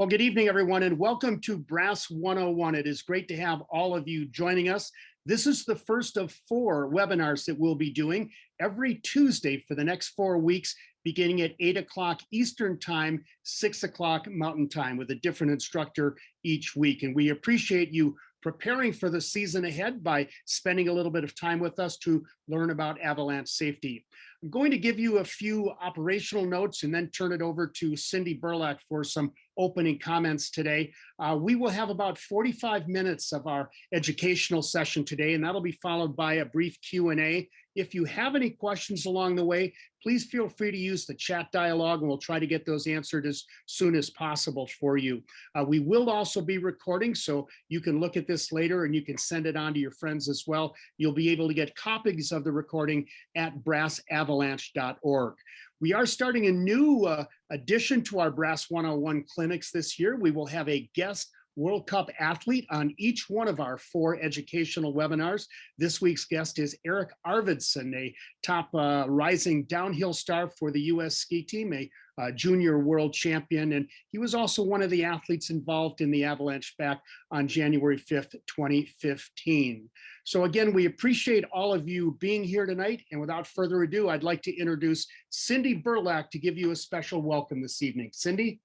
Well, good evening, everyone, and welcome to Brass 101. It is great to have all of you joining us. This is the first of 4 webinars that we'll be doing every Tuesday for the next 4 weeks, beginning at 8 o'clock Eastern Time, 6 o'clock Mountain Time, with a different instructor each week. And we appreciate you preparing for the season ahead by spending a little bit of time with us to learn about avalanche safety. I'm going to give you a few operational notes and then turn it over to Cindy Burlack for some opening comments today. We will have about 45 minutes of our educational session today, and that'll be followed by a brief Q&A. If you have any questions along the way, please feel free to use the chat dialogue and we'll try to get those answered as soon as possible for you. We will also be recording, so you can look at this later and you can send it on to your friends as well. You'll be able to get copies of the recording at brassavalanche.org. We are starting a new addition to our Brass 101 clinics this year. We will have a guest World Cup athlete on each one of our 4 educational webinars. This week's guest is Eric Arvidsson, a top rising downhill star for the U.S. ski team, a junior world champion, and he was also one of the athletes involved in the Avalanche back on January 5th, 2015. So again, we appreciate all of you being here tonight, and without further ado, I'd like to introduce Cindy Burlack to give you a special welcome this evening. Cindy?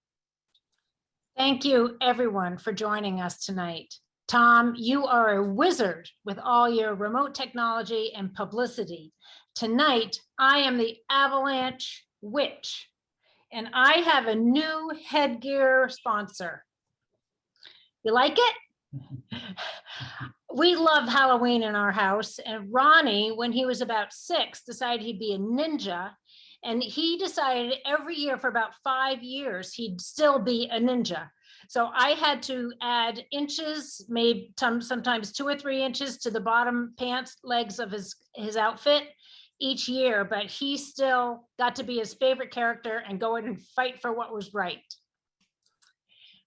Thank you, everyone, for joining us tonight. Tom, you are a wizard with all your remote technology and publicity. Tonight, I am the Avalanche Witch, and I have a new headgear sponsor. You like it? We love Halloween in our house, and Ronnie, when he was about 6, decided he'd be a ninja. And he decided every year for about 5 years, he'd still be a ninja. So I had to add inches, maybe sometimes 2 or 3 inches to the bottom pants legs of his outfit each year, but he still got to be his favorite character and go in and fight for what was right.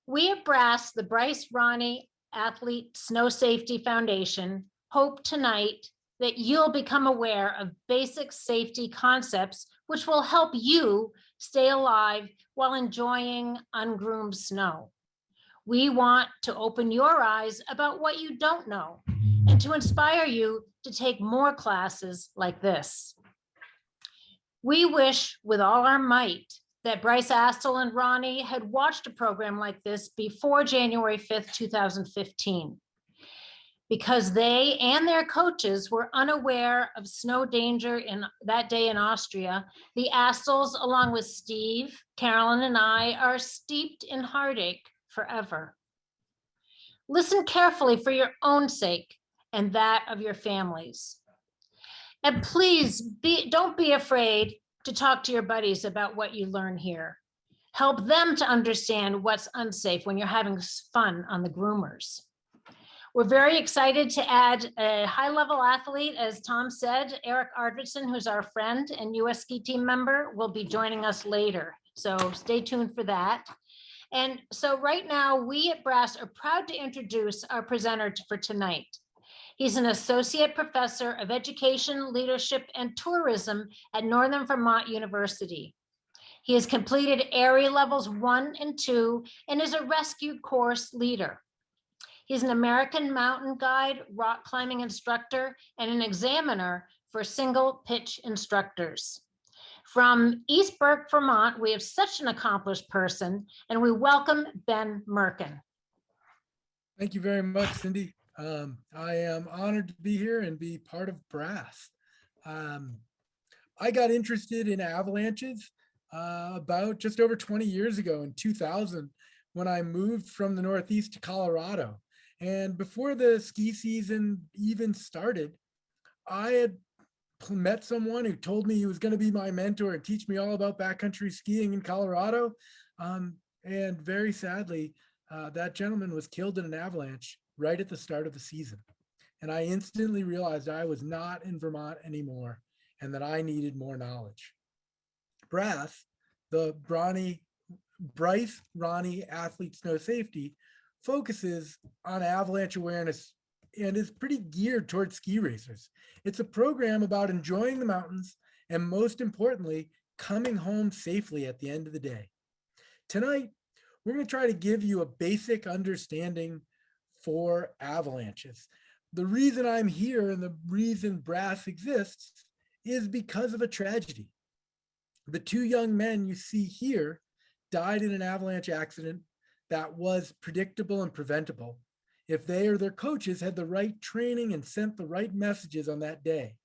We at Brass, the Bryce Ronnie Athlete Snow Safety Foundation, hope tonight that you'll become aware of basic safety concepts which will help you stay alive while enjoying ungroomed snow. We want to open your eyes about what you don't know and to inspire you to take more classes like this. We wish with all our might that Bryce Astle and Ronnie had watched a program like this before January 5th, 2015. Because they and their coaches were unaware of snow danger in that day in Austria, the Astles, along with Steve, Carolyn, and I, are steeped in heartache forever. Listen carefully for your own sake and that of your families. And please, don't be afraid to talk to your buddies about what you learn here. Help them to understand what's unsafe when you're having fun on the groomers. We're very excited to add a high-level athlete, as Tom said. Eric Arvidsson, who's our friend and U.S. ski team member, will be joining us later. So stay tuned for that. And so right now, we at Brass are proud to introduce our presenter for tonight. He's an associate professor of education, leadership, and tourism at Northern Vermont University. He has completed area levels 1 and 2 and is a rescue course leader. He's an American mountain guide, rock climbing instructor, and an examiner for single pitch instructors. From East Burke, Vermont, we have such an accomplished person, and we welcome Ben Mirkin. Thank you very much, Cindy. I am honored to be here and be part of Brass. I got interested in avalanches about just over 20 years ago in 2000 when I moved from the Northeast to Colorado. And before the ski season even started, I had met someone who told me he was going to be my mentor and teach me all about backcountry skiing in Colorado. And very sadly, that gentleman was killed in an avalanche right at the start of the season. And I instantly realized I was not in Vermont anymore and that I needed more knowledge. Brass, the Bryce Ronnie Athlete Snow Safety, focuses on avalanche awareness and is pretty geared towards ski racers. It's a program about enjoying the mountains and, most importantly, coming home safely at the end of the day. Tonight, we're going to try to give you a basic understanding for avalanches. The reason I'm here and the reason Brass exists is because of a tragedy. The two young men you see here died in an avalanche accident that was predictable and preventable if they or their coaches had the right training and sent the right messages on that day.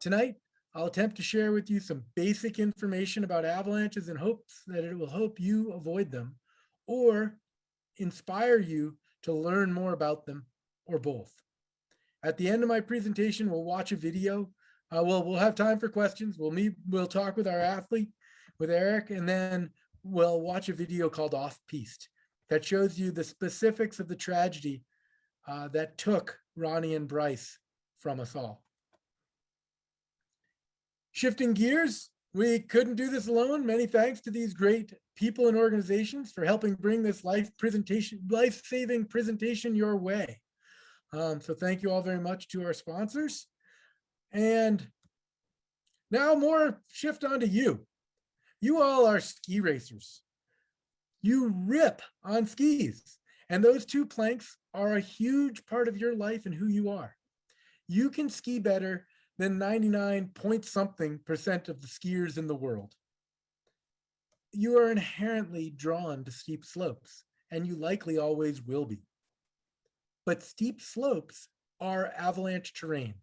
Tonight, I'll attempt to share with you some basic information about avalanches in hopes that it will help you avoid them or inspire you to learn more about them, or both. At the end of my presentation, we'll watch a video. We'll have time for questions. We'll talk with our athlete, with Eric, and then we'll watch a video called Off-Piste that shows you the specifics of the tragedy that took Ronnie and Bryce from us all. Shifting gears, we couldn't do this alone. Many thanks to these great people and organizations for helping bring this life-saving presentation your way. So thank you all very much to our sponsors. And now more shift onto you. You all are ski racers. You rip on skis, and those two planks are a huge part of your life and who you are. You can ski better than 99.something% of the skiers in the world. You are inherently drawn to steep slopes, and you likely always will be. But steep slopes are avalanche terrain,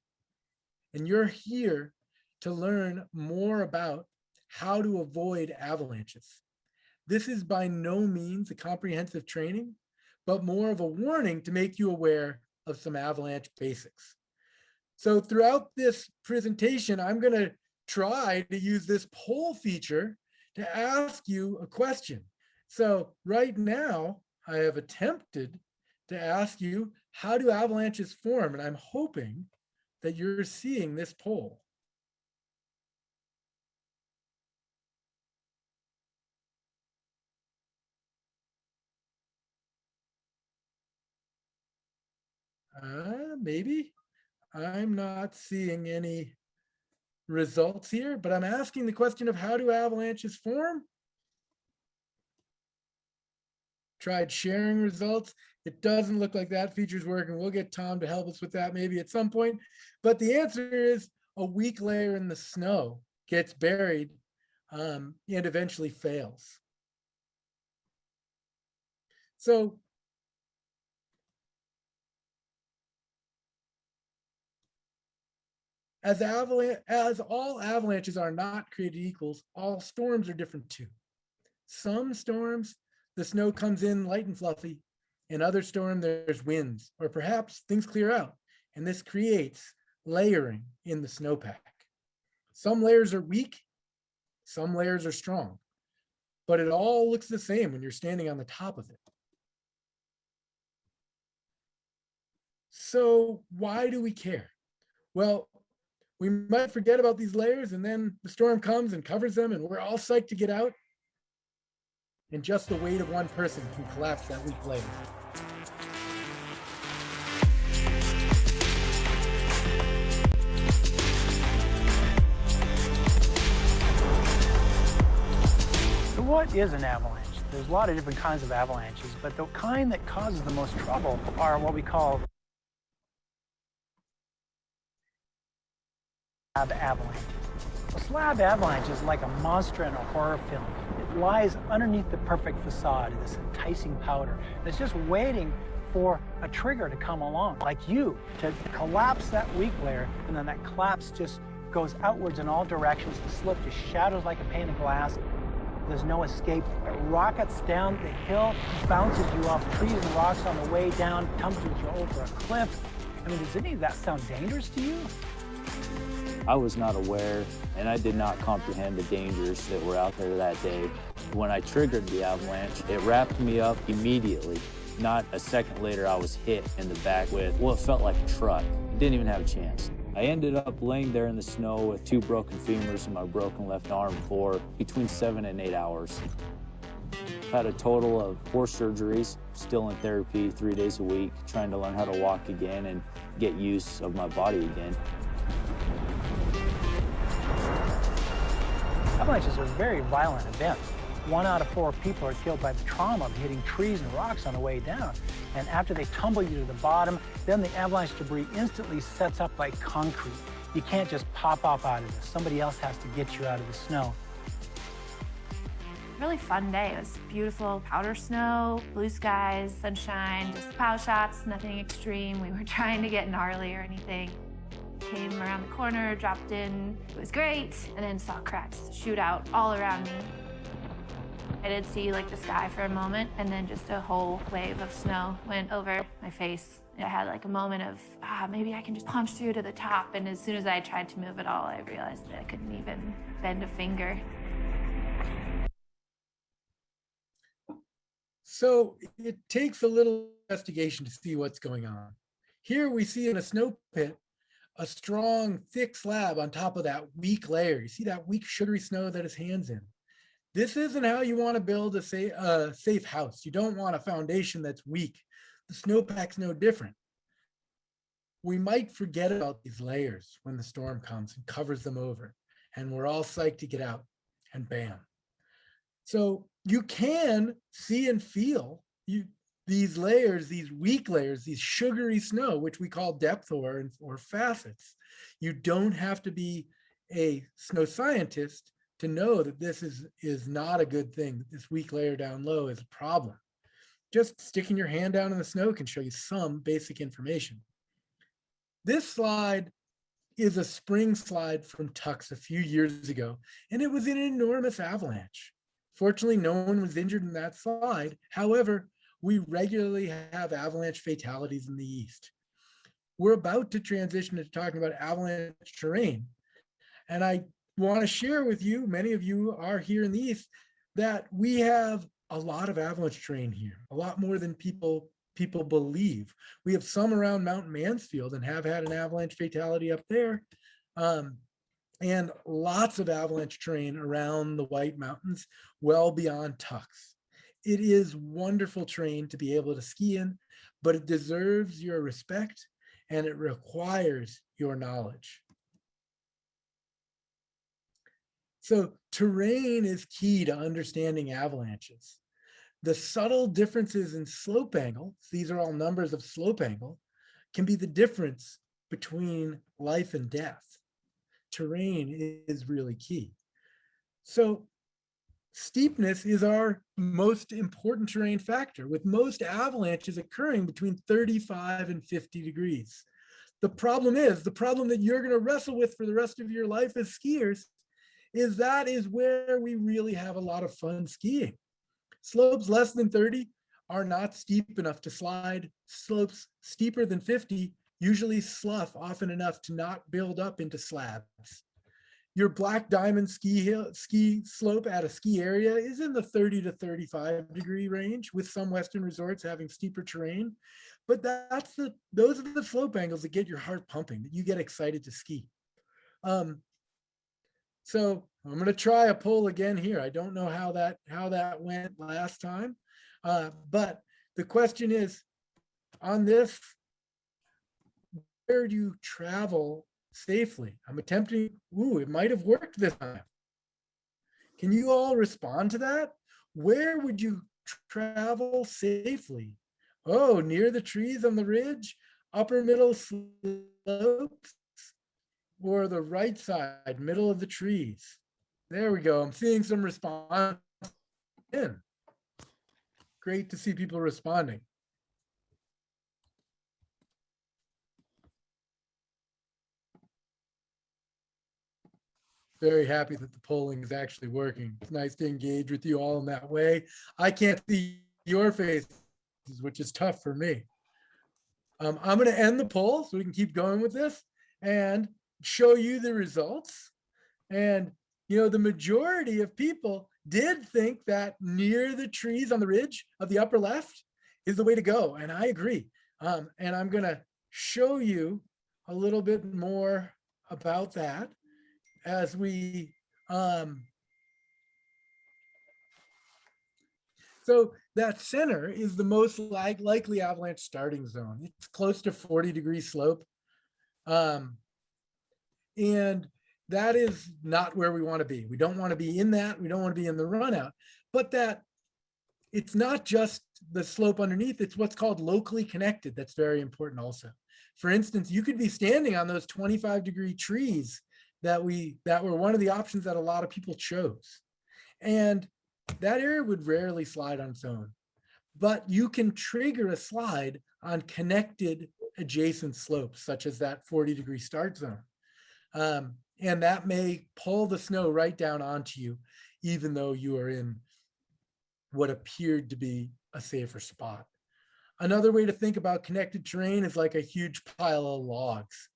and you're here to learn more about how to avoid avalanches. This is by no means a comprehensive training, but more of a warning to make you aware of some avalanche basics. So throughout this presentation, I'm going to try to use this poll feature to ask you a question. So right now, I have attempted to ask you, how do avalanches form? And I'm hoping that you're seeing this poll. Maybe. I'm not seeing any results here, but I'm asking the question of how do avalanches form? Tried sharing results. It doesn't look like that feature's working. We'll get Tom to help us with that maybe at some point. But the answer is a weak layer in the snow gets buried and eventually fails. So as all avalanches are not created equals, all storms are different too. Some storms, the snow comes in light and fluffy. In other storms, there's winds, or perhaps things clear out, and this creates layering in the snowpack. Some layers are weak, some layers are strong, but it all looks the same when you're standing on the top of it. So why do we care? Well, we might forget about these layers and then the storm comes and covers them and we're all psyched to get out. And just the weight of one person can collapse that weak layer. So what is an avalanche? There's a lot of different kinds of avalanches, but the kind that causes the most trouble are what we call slab avalanche. A slab avalanche is like a monster in a horror film. It lies underneath the perfect facade, this enticing powder. And it's just waiting for a trigger to come along, like you, to collapse that weak layer, and then that collapse just goes outwards in all directions. The slip just shatters like a pane of glass. There's no escape. It rockets down the hill, bounces you off trees and rocks on the way down, tumbles you over a cliff. I mean, does any of that sound dangerous to you? I was not aware, and I did not comprehend the dangers that were out there that day. When I triggered the avalanche, it wrapped me up immediately. Not a second later, I was hit in the back with what felt like a truck. Didn't even have a chance. I ended up laying there in the snow with 2 broken femurs and my broken left arm for between 7 and 8 hours. I've had a total of 4 surgeries, still in therapy 3 days a week, trying to learn how to walk again and get use of my body again. Avalanches are very violent events. 1 out of 4 people are killed by the trauma of hitting trees and rocks on the way down. And after they tumble you to the bottom, then the avalanche debris instantly sets up like concrete. You can't just pop up out of this. Somebody else has to get you out of the snow. Really fun day. It was beautiful powder snow, blue skies, sunshine, just pow shots, nothing extreme. We were trying to get gnarly or anything. Came around the corner, dropped in. It was great, and then saw cracks shoot out all around me. I did see like the sky for a moment, and then just a whole wave of snow went over my face. I had like a moment of, maybe I can just punch through to the top. And as soon as I tried to move at all, I realized that I couldn't even bend a finger. So it takes a little investigation to see what's going on. Here we see in a snow pit, a strong, thick slab on top of that weak layer. You see that weak, sugary snow that his hand's in. This isn't how you want to build a safe house. You don't want a foundation that's weak. The snowpack's no different. We might forget about these layers when the storm comes and covers them over, and we're all psyched to get out, and bam. So you can see and feel these layers, these weak layers, these sugary snow, which we call depth or facets. You don't have to be a snow scientist to know that this is not a good thing, that this weak layer down low is a problem. Just sticking your hand down in the snow can show you some basic information. This slide is a spring slide from Tux a few years ago, and it was an enormous avalanche. Fortunately, no one was injured in that slide. However, we regularly have avalanche fatalities in the East. We're about to transition to talking about avalanche terrain. And I want to share with you, many of you are here in the East, that we have a lot of avalanche terrain here, a lot more than people believe. We have some around Mount Mansfield and have had an avalanche fatality up there. And lots of avalanche terrain around the White Mountains, well beyond Tux. It is wonderful terrain to be able to ski in, but it deserves your respect and it requires your knowledge. So terrain is key to understanding avalanches. The subtle differences in slope angle, these are all numbers of slope angle, can be the difference between life and death. Terrain is really key. So steepness is our most important terrain factor, with most avalanches occurring between 35 and 50 degrees. The problem that you're going to wrestle with for the rest of your life as skiers is that is where we really have a lot of fun skiing. Slopes less than 30 are not steep enough to slide. Slopes steeper than 50 usually slough often enough to not build up into slabs. Your Black Diamond ski slope at a ski area is in the 30 to 35 degree range, with some Western resorts having steeper terrain. But those are the slope angles that get your heart pumping, that you get excited to ski. So I'm going to try a poll again here. I don't know how that went last time, but the question is, on this, where do you travel safely? I'm attempting, it might have worked this time. Can you all respond to that? Where would you travel safely? Oh, near the trees on the ridge, upper middle slopes, or the right side, middle of the trees? There we go. I'm seeing some response in. Great to see people responding. Very happy that the polling is actually working. It's nice to engage with you all in that way. I can't see your faces, which is tough for me. I'm going to end the poll so we can keep going with this and show you the results. And, the majority of people did think that near the trees on the ridge of the upper left is the way to go. And I agree. And I'm going to show you a little bit more about that as we, so that center is the most likely avalanche starting zone. It's close to 40 degree slope. And that is not where we want to be. We don't want to be in that. We don't want to be in the run out, but that it's not just the slope underneath, it's what's called locally connected. That's very important also. For instance, you could be standing on those 25-degree trees that were one of the options that a lot of people chose. And that area would rarely slide on its own, but you can trigger a slide on connected adjacent slopes, such as that 40-degree start zone. And that may pull the snow right down onto you, even though you are in what appeared to be a safer spot. Another way to think about connected terrain is like a huge pile of logs.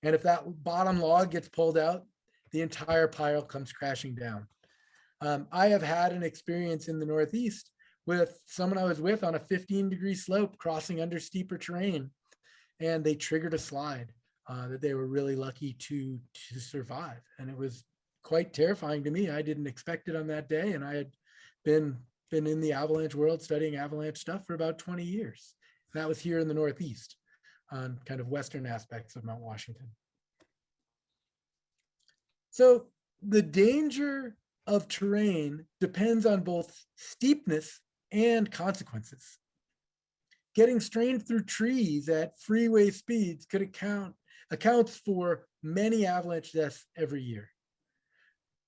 And if that bottom log gets pulled out, the entire pile comes crashing down. I have had an experience in the Northeast with someone I was with on a 15-degree slope crossing under steeper terrain, and they triggered a slide that they were really lucky to survive. And it was quite terrifying to me. I didn't expect it on that day, and I had been in the avalanche world studying avalanche stuff for about 20 years. And that was here in the Northeast on kind of western aspects of Mount Washington. So the danger of terrain depends on both steepness and consequences. Getting strained through trees at freeway speeds could accounts for many avalanche deaths every year.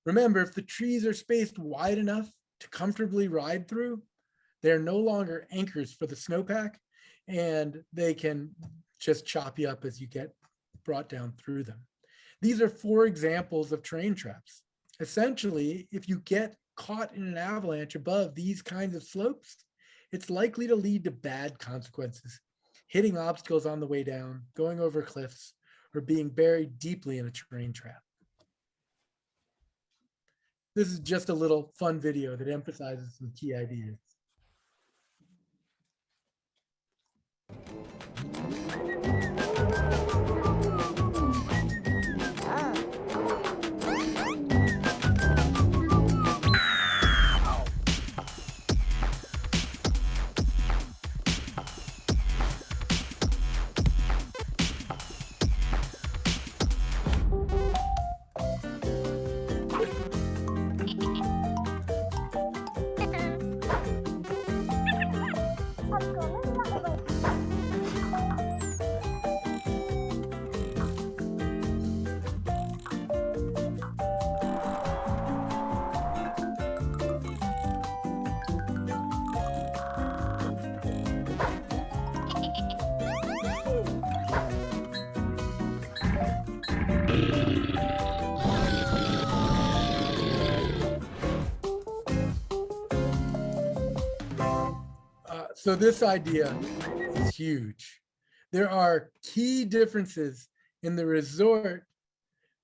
Remember, if the trees are spaced wide enough to comfortably ride through, they're no longer anchors for the snowpack, and they can just chop you up as you get brought down through them. These are 4 examples of terrain traps. Essentially, if you get caught in an avalanche above these kinds of slopes, it's likely to lead to bad consequences, hitting obstacles on the way down, going over cliffs, or being buried deeply in a terrain trap. This is just a little fun video that emphasizes some key ideas. So this idea is huge. There are key differences in the resort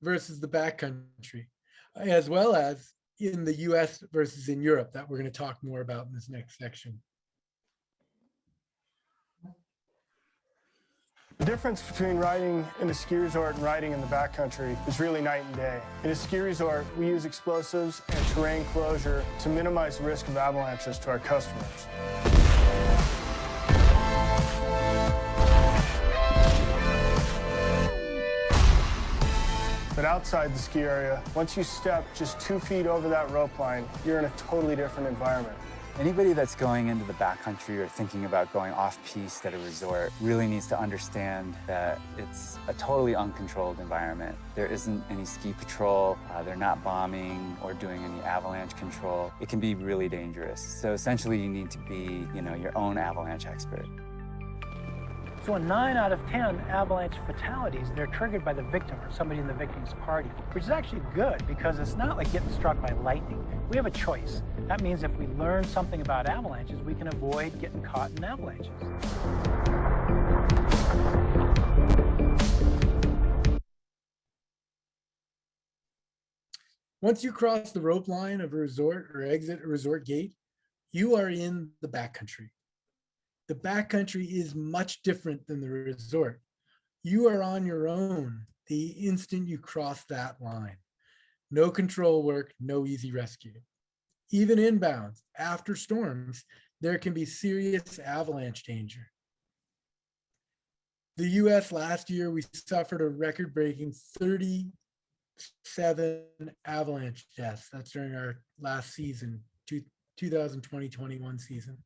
versus the backcountry, as well as in the US versus in Europe, that we're going to talk more about in this next section. The difference between riding in a ski resort and riding in the backcountry is really night and day. In a ski resort, we use explosives and terrain closure to minimize the risk of avalanches to our customers. But outside the ski area, once you step just 2 feet over that rope line, you're in a totally different environment. Anybody that's going into the backcountry or thinking about going off-piste at a resort really needs to understand that it's a totally uncontrolled environment. There isn't any ski patrol, they're not bombing or doing any avalanche control. It can be really dangerous. So essentially you need to be, your own avalanche expert. So in 9 out of 10 avalanche fatalities, they're triggered by the victim or somebody in the victim's party, which is actually good because it's not like getting struck by lightning. We have a choice. That means if we learn something about avalanches, we can avoid getting caught in avalanches. Once you cross the rope line of a resort or exit a resort gate, you are in the backcountry. The backcountry is much different than the resort. You are on your own the instant you cross that line. No control work, no easy rescue. Even inbounds, after storms, there can be serious avalanche danger. The US last year, we suffered a record-breaking 30 7 avalanche deaths. That's during our last season, 2020-21 season.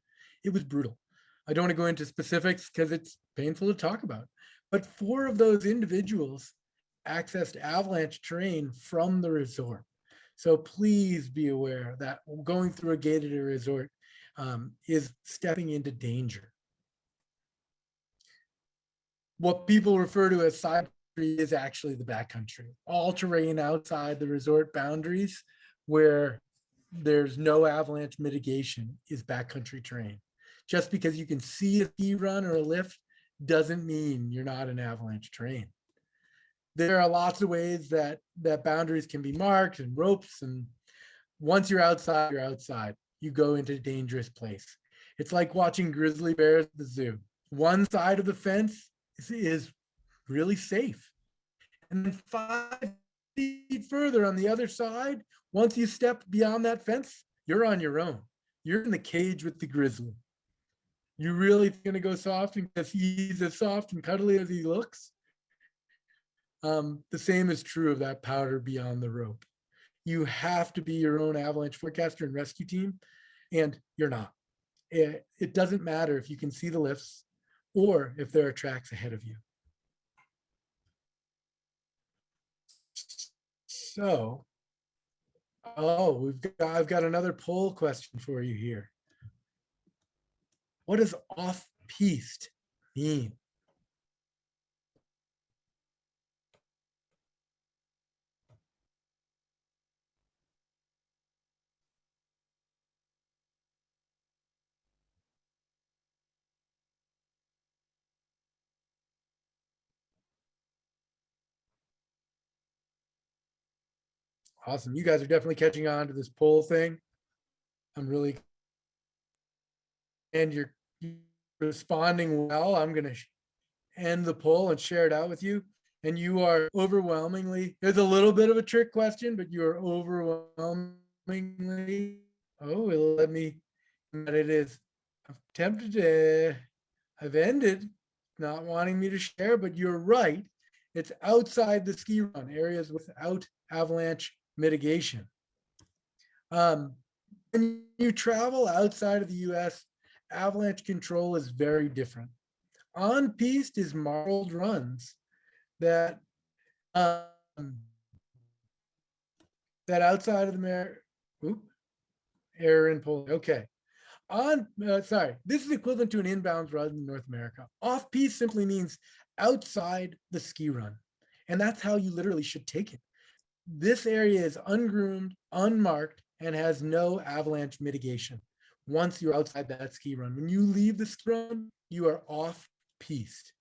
It was brutal. I don't want to go into specifics because it's painful to talk about, but 4 of those individuals accessed avalanche terrain from the resort. So please be aware that going through a gated resort is stepping into danger. What people refer to as side country is actually the backcountry. All terrain outside the resort boundaries where there's no avalanche mitigation is backcountry terrain. Just because you can see a ski run or a lift doesn't mean you're not in avalanche terrain. There are lots of ways that boundaries can be marked and ropes, and once you're outside, you're outside. You go into a dangerous place. It's like watching grizzly bears at the zoo. One side of the fence is really safe. And then 5 feet further on the other side, once you step beyond that fence, you're on your own. You're in the cage with the grizzly. You really going to go soft because he's as soft and cuddly as he looks? The same is true of that powder beyond the rope. You have to be your own avalanche forecaster and rescue team, and you're not. It doesn't matter if you can see the lifts or if there are tracks ahead of you. So, I've got another poll question for you here. What does off-piste mean? Awesome. You guys are definitely catching on to this poll thing. I'm really, and you're responding well. I'm going to end the poll and share it out with you. And you are overwhelmingly, there's a little bit of a trick question, but you are overwhelmingly, it'll let me, but it is, I'm tempted to, I've ended not wanting me to share, but you're right. It's outside the ski run, areas without avalanche mitigation. When you travel outside of the US, avalanche control is very different. On piste is marbled runs that outside of the error in polling. Okay. This is equivalent to an inbounds run in North America. Off piste simply means outside the ski run. And that's how you literally should take it. This area is ungroomed, unmarked, and has no avalanche mitigation. Once you're outside that ski run, when you leave the ski run, you are off piste.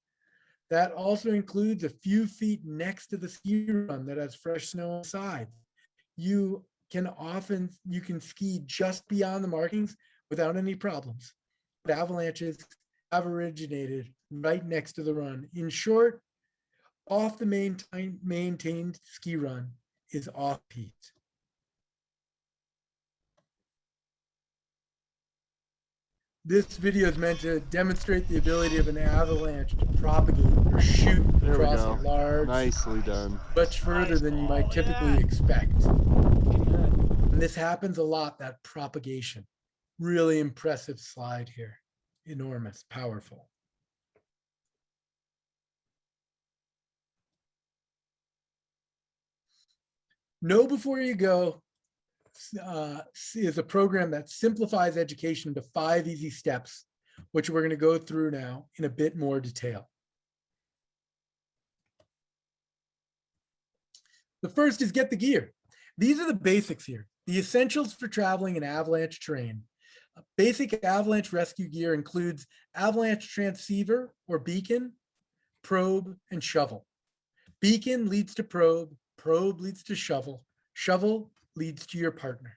That also includes a few feet next to the ski run that has fresh snow on the sides. You can ski just beyond the markings without any problems. But avalanches have originated right next to the run. In short, off the maintained ski run is off piste. This video is meant to demonstrate the ability of an avalanche to propagate or shoot across a large, nicely done, much further than you might typically expect. And this happens a lot, that propagation. Really impressive slide here. Enormous, powerful. Know Before You Go is a program that simplifies education to 5 easy steps, which we're going to go through now in a bit more detail. The first is get the gear. These are the basics here, the essentials for traveling in avalanche terrain. Basic avalanche rescue gear includes avalanche transceiver or beacon, probe, and shovel. Beacon leads to probe, probe leads to shovel, shovel leads to your partner.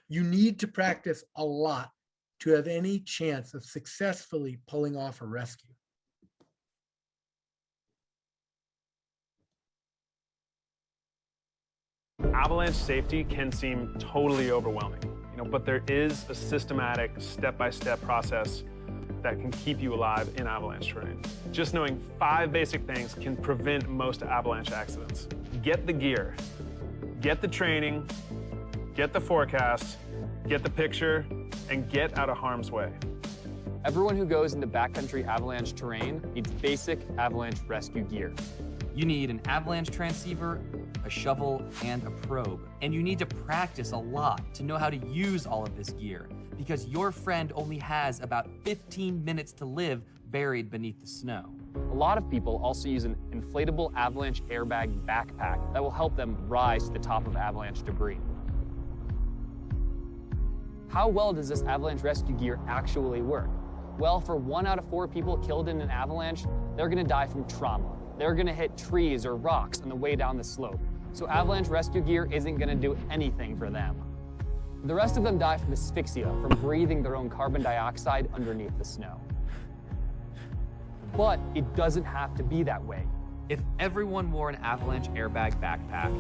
You need to practice a lot to have any chance of successfully pulling off a rescue. Avalanche safety can seem totally overwhelming, but there is a systematic step-by-step process that can keep you alive in avalanche terrain. Just knowing 5 basic things can prevent most avalanche accidents. Get the gear, get the training, get the forecast, get the picture, and get out of harm's way. Everyone who goes into backcountry avalanche terrain needs basic avalanche rescue gear. You need an avalanche transceiver, a shovel, and a probe. And you need to practice a lot to know how to use all of this gear, because your friend only has about 15 minutes to live buried beneath the snow. A lot of people also use an inflatable avalanche airbag backpack that will help them rise to the top of avalanche debris. How well does this avalanche rescue gear actually work? Well, for 1 out of 4 people killed in an avalanche, they're gonna die from trauma. They're gonna hit trees or rocks on the way down the slope. So avalanche rescue gear isn't gonna do anything for them. The rest of them die from asphyxia, from breathing their own carbon dioxide underneath the snow. But it doesn't have to be that way. If everyone wore an avalanche airbag backpack,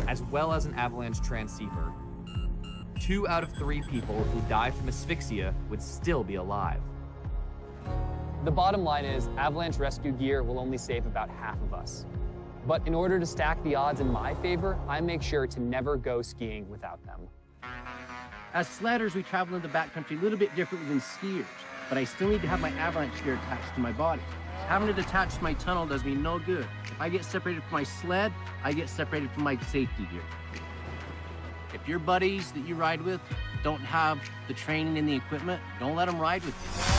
as well as an avalanche transceiver, 2 out of 3 people who die from asphyxia would still be alive. The bottom line is avalanche rescue gear will only save about half of us. But in order to stack the odds in my favor, I make sure to never go skiing without them. As sledders, we travel in the backcountry a little bit differently than skiers, but I still need to have my avalanche gear attached to my body. Having it attached to my tunnel does me no good. If I get separated from my sled, I get separated from my safety gear. If your buddies that you ride with don't have the training and the equipment, don't let them ride with you.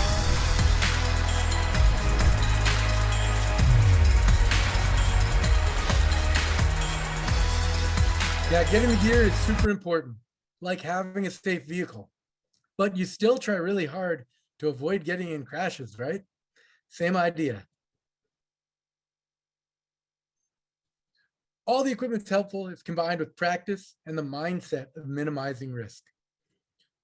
Yeah, getting the gear is super important, like having a safe vehicle. But you still try really hard to avoid getting in crashes, right? Same idea. All the equipment's helpful if combined with practice and the mindset of minimizing risk.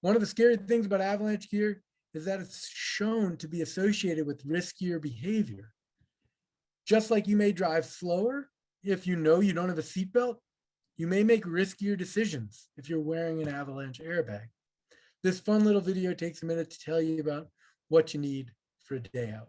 One of the scary things about avalanche gear is that it's shown to be associated with riskier behavior. Just like you may drive slower if you know you don't have a seatbelt, you may make riskier decisions if you're wearing an avalanche airbag. This fun little video takes a minute to tell you about what you need for a day out.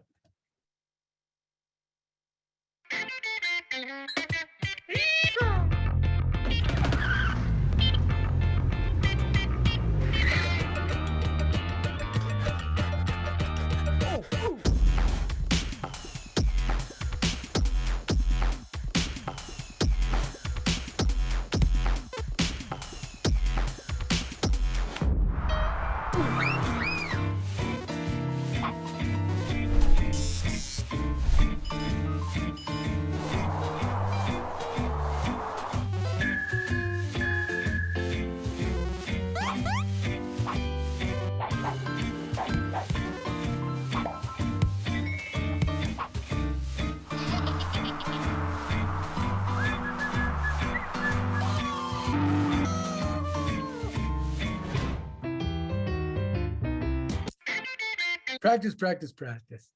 Practice, practice, practice.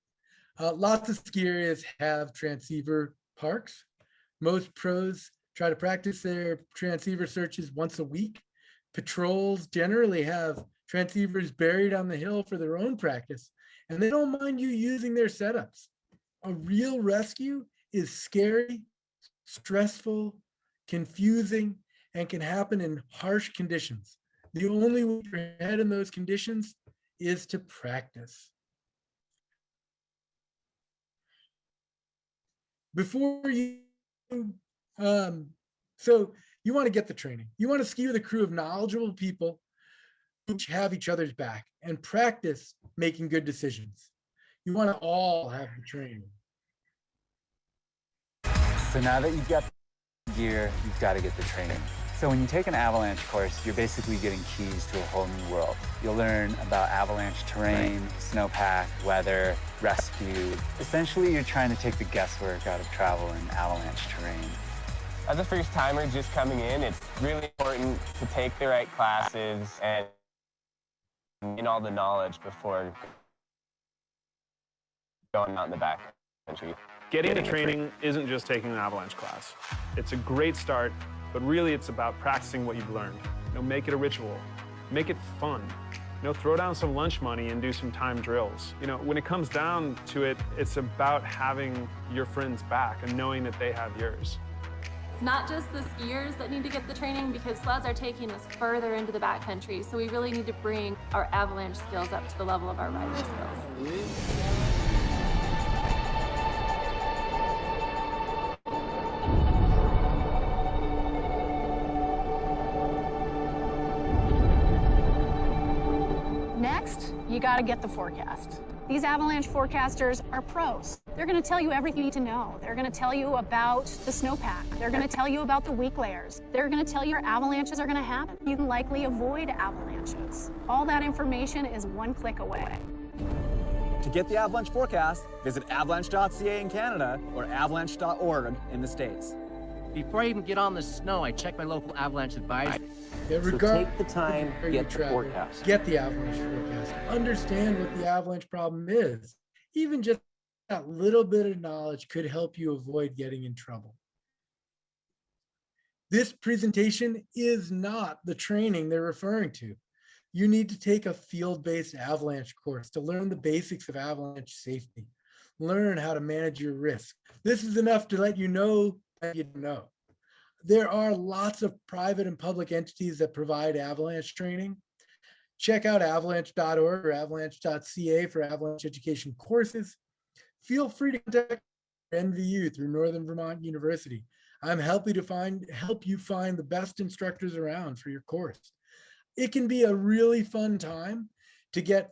Lots of ski areas have transceiver parks. Most pros try to practice their transceiver searches once a week. Patrols generally have transceivers buried on the hill for their own practice, and they don't mind you using their setups. A real rescue is scary, stressful, confusing, and can happen in harsh conditions. The only way to head in those conditions is to practice. Before you, so you want to get the training. You want to ski with a crew of knowledgeable people who have each other's back and practice making good decisions. You want to all have the training. So now that you've got the gear, you've got to get the training. So when you take an avalanche course, you're basically getting keys to a whole new world. You'll learn about avalanche terrain, snowpack, weather, rescue. Essentially, you're trying to take the guesswork out of travel in avalanche terrain. As a first timer just coming in, it's really important to take the right classes and gain all the knowledge before going out in the backcountry. Getting the training isn't just taking an avalanche class. It's a great start, but really it's about practicing what you've learned. Make it a ritual. Make it fun. Throw down some lunch money and do some time drills. When it comes down to it, it's about having your friends back and knowing that they have yours. It's not just the skiers that need to get the training, because sleds are taking us further into the backcountry, so we really need to bring our avalanche skills up to the level of our rider skills. Next, you gotta get the forecast. These avalanche forecasters are pros. They're gonna tell you everything you need to know. They're gonna tell you about the snowpack. They're gonna tell you about the weak layers. They're gonna tell you where avalanches are gonna happen. You can likely avoid avalanches. All that information is one click away. To get the avalanche forecast, visit avalanche.ca in Canada or avalanche.org in the States. Before I even get on the snow, I check my local avalanche advisor. Yeah, So take the time, where get you the travel, forecast. Get the avalanche forecast. Understand what the avalanche problem is. Even just that little bit of knowledge could help you avoid getting in trouble. This presentation is not the training they're referring to. You need to take a field-based avalanche course to learn the basics of avalanche safety. Learn how to manage your risk. This is enough to let you know that you know. There are lots of private and public entities that provide avalanche training. Check out avalanche.org or avalanche.ca for avalanche education courses. Feel free to contact NVU through Northern Vermont University. I'm happy to help you find the best instructors around for your course. It can be a really fun time to get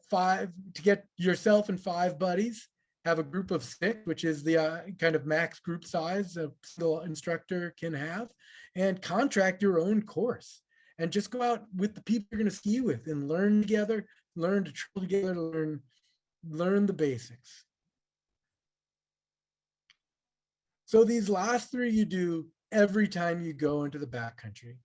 yourself and 5 buddies, have a group of 6, which is the kind of max group size a single instructor can have, and contract your own course. And just go out with the people you're going to ski with and learn together, learn to travel together, learn the basics. So these last 3 you do every time you go into the backcountry.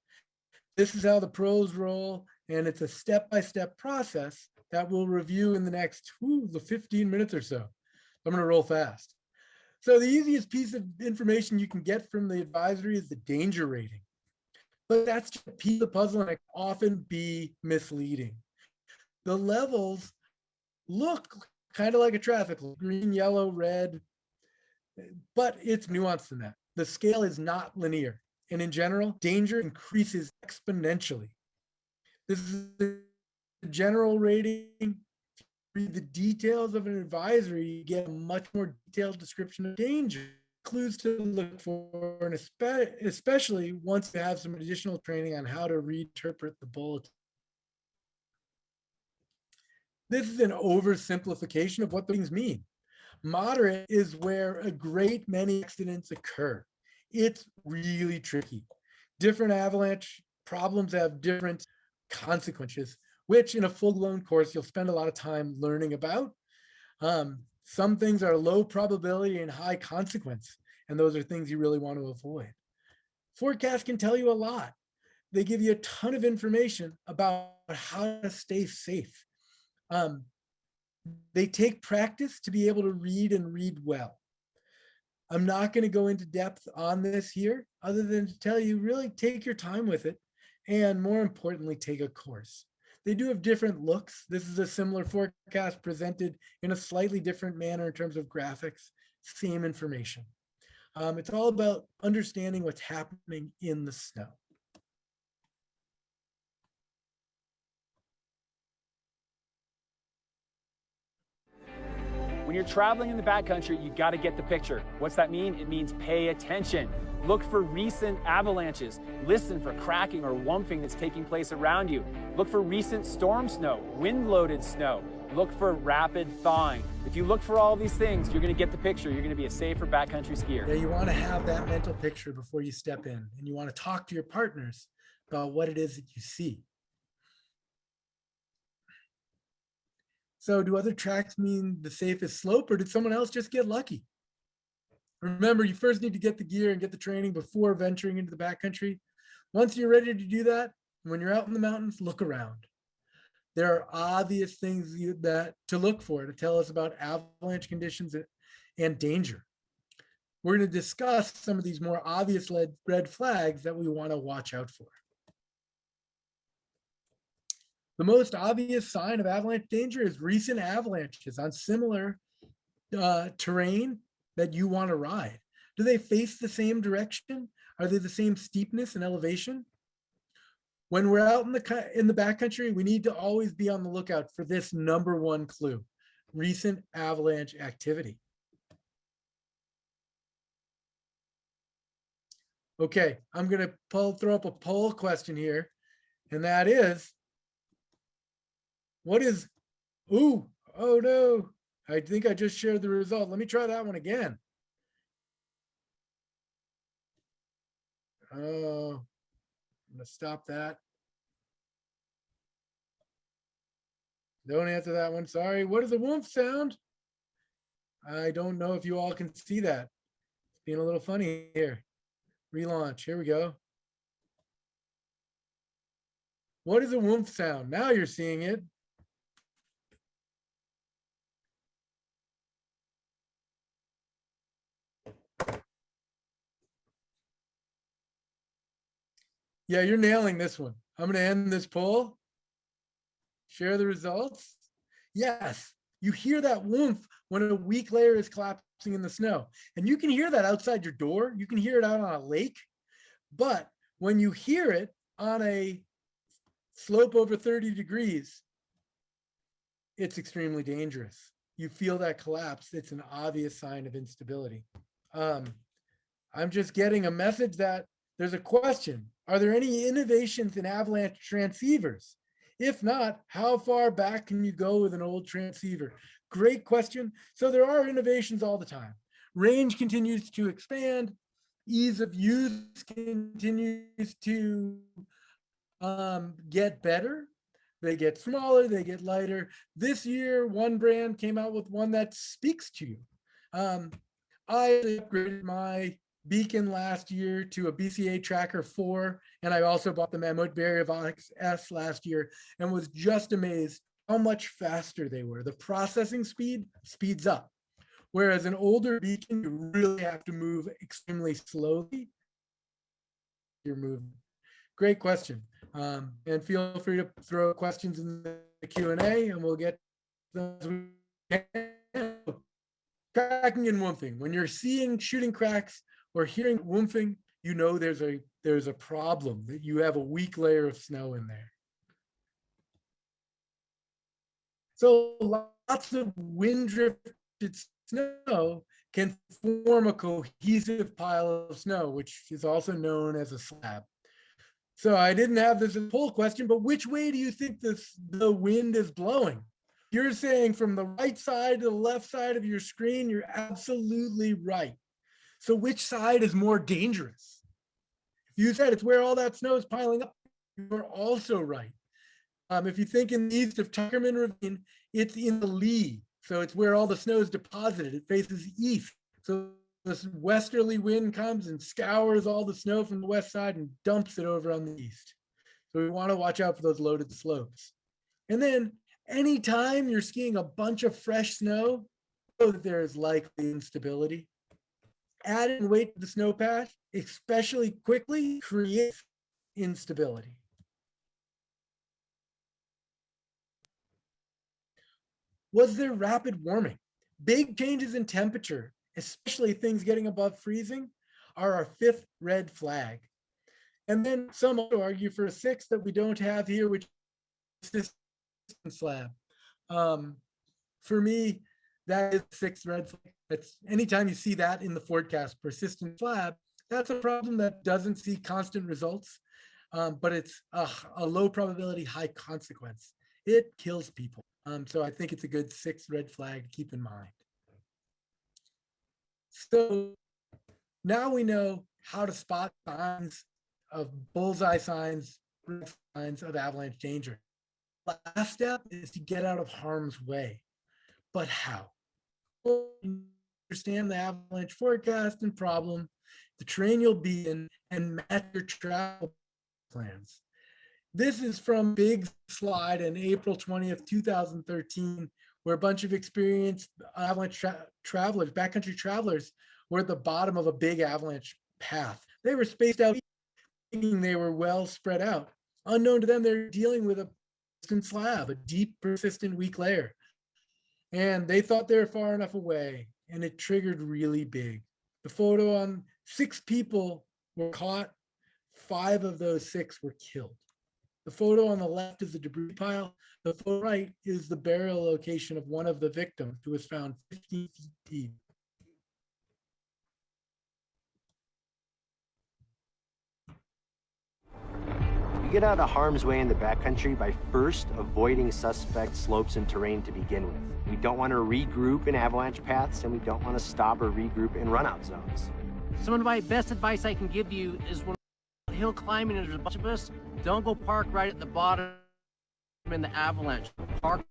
This is how the pros roll, and it's a step-by-step process that we'll review in the next 15 minutes or so. I'm going to roll fast. So the easiest piece of information you can get from the advisory is the danger rating. But that's just a piece of the puzzle and it can often be misleading. The levels look kind of like a traffic light, green, yellow, red, but it's nuanced than that. The scale is not linear. And in general, danger increases exponentially. This is the general rating. Read the details of an advisory, you get a much more detailed description of danger, clues to look for, and especially once you have some additional training on how to reinterpret the bulletin. This is an oversimplification of what things mean. Moderate is where a great many accidents occur. It's really tricky. Different avalanche problems have different consequences, which in a full-blown course, you'll spend a lot of time learning about. Some things are low probability and high consequence, and those are things you really want to avoid. Forecasts can tell you a lot. They give you a ton of information about how to stay safe. They take practice to be able to read and read well. I'm not going to go into depth on this here, other than to tell you really take your time with it, and more importantly, take a course. They do have different looks. This is a similar forecast presented in a slightly different manner in terms of graphics, same information. It's all about understanding what's happening in the snow. When you're traveling in the backcountry, you got to get the picture. What's that mean? It means pay attention. Look for recent avalanches. Listen for cracking or wumping that's taking place around you. Look for recent storm snow, wind-loaded snow. Look for rapid thawing. If you look for all these things, you're going to get the picture. You're going to be a safer backcountry skier. Yeah, you want to have that mental picture before you step in, and you want to talk to your partners about what it is that you see. So do other tracks mean the safest slope, or did someone else just get lucky? Remember, you first need to get the gear and get the training before venturing into the backcountry. Once you're ready to do that, when you're out in the mountains, look around. There are obvious things to look for to tell us about avalanche conditions and danger. We're going to discuss some of these more obvious red flags that we want to watch out for. The most obvious sign of avalanche danger is recent avalanches on similar terrain that you want to ride. Do they face the same direction? Are they the same steepness and elevation? When we're out in the backcountry, we need to always be on the lookout for this number one clue: recent avalanche activity. Okay, I'm going to throw up a poll question here, and that is, what is, oh no, I think I just shared the result. Let me try that one again. Oh, I'm going to stop that. Don't answer that one, sorry. What is a woof sound? I don't know if you all can see that. It's being a little funny here. Relaunch, here we go. What is a woof sound? Now you're seeing it. Yeah, you're nailing this one. I'm going to end this poll. Share the results. Yes, you hear that woof when a weak layer is collapsing in the snow. And you can hear that outside your door. You can hear it out on a lake. But when you hear it on a slope over 30 degrees, it's extremely dangerous. You feel that collapse. It's an obvious sign of instability. I'm just getting a message that there's a question. Are there any innovations in avalanche transceivers? If not, how far back can you go with an old transceiver? Great question. So there are innovations all the time. Range continues to expand. Ease of use continues to get better. They get smaller, they get lighter. This year, one brand came out with one that speaks to you. I upgraded my Beacon last year to a BCA Tracker 4, and I also bought the Mammoth Berry Avalanche S last year and was just amazed how much faster they were. The processing speed speeds up, whereas an older Beacon, you really have to move extremely slowly. You're moving. Great question. And feel free to throw questions in the Q&A and we'll get those. Cracking and woofing. When you're seeing shooting cracks or hearing woofing, you know there's a problem, that you have a weak layer of snow in there. So lots of wind drifted snow can form a cohesive pile of snow, which is also known as a slab. So I didn't have this as a poll question, but which way do you think the wind is blowing? You're saying from the right side to the left side of your screen, you're absolutely right. So which side is more dangerous? If you said it's where all that snow is piling up, you're also right. If you think in the east of Tuckerman Ravine, it's in the lee. So it's where all the snow is deposited. It faces east. So this westerly wind comes and scours all the snow from the west side and dumps it over on the east. So we want to watch out for those loaded slopes. And then anytime you're skiing a bunch of fresh snow, know that there is likely instability. Adding weight to the snowpack, especially quickly, creates instability. Was there rapid warming? Big changes in temperature, especially things getting above freezing, are our fifth red flag. And then some also argue for a sixth that we don't have here, which is persistent slab. For me, that is the sixth red flag. It's anytime you see that in the forecast, persistent slab, that's a problem that doesn't see constant results, but it's a low probability, high consequence. It kills people. So I think it's a good sixth red flag to keep in mind. So now we know how to spot signs of bullseye signs of avalanche danger. Last step is to get out of harm's way. But how? Understand the avalanche forecast and problem, the terrain you'll be in, and match your travel plans. This is from Big Slide on April 20th, 2013, where a bunch of experienced avalanche travelers, backcountry travelers, were at the bottom of a big avalanche path. They were spaced out, thinking they were well spread out. Unknown to them, they're dealing with a persistent slab, a deep, persistent, weak layer. And they thought they were far enough away, and it triggered really big. The photo on 6 people were caught, 5 of those 6 were killed. The photo on the left is the debris pile. The photo right is the burial location of one of the victims who was found 50 feet deep. You get out of harm's way in the backcountry by first avoiding suspect slopes and terrain to begin with. We don't want to regroup in avalanche paths, and we don't want to stop or regroup in runout zones. Some of my best advice I can give you is when hill climbing and there's a bunch of us, don't go park right at the bottom in the avalanche. Park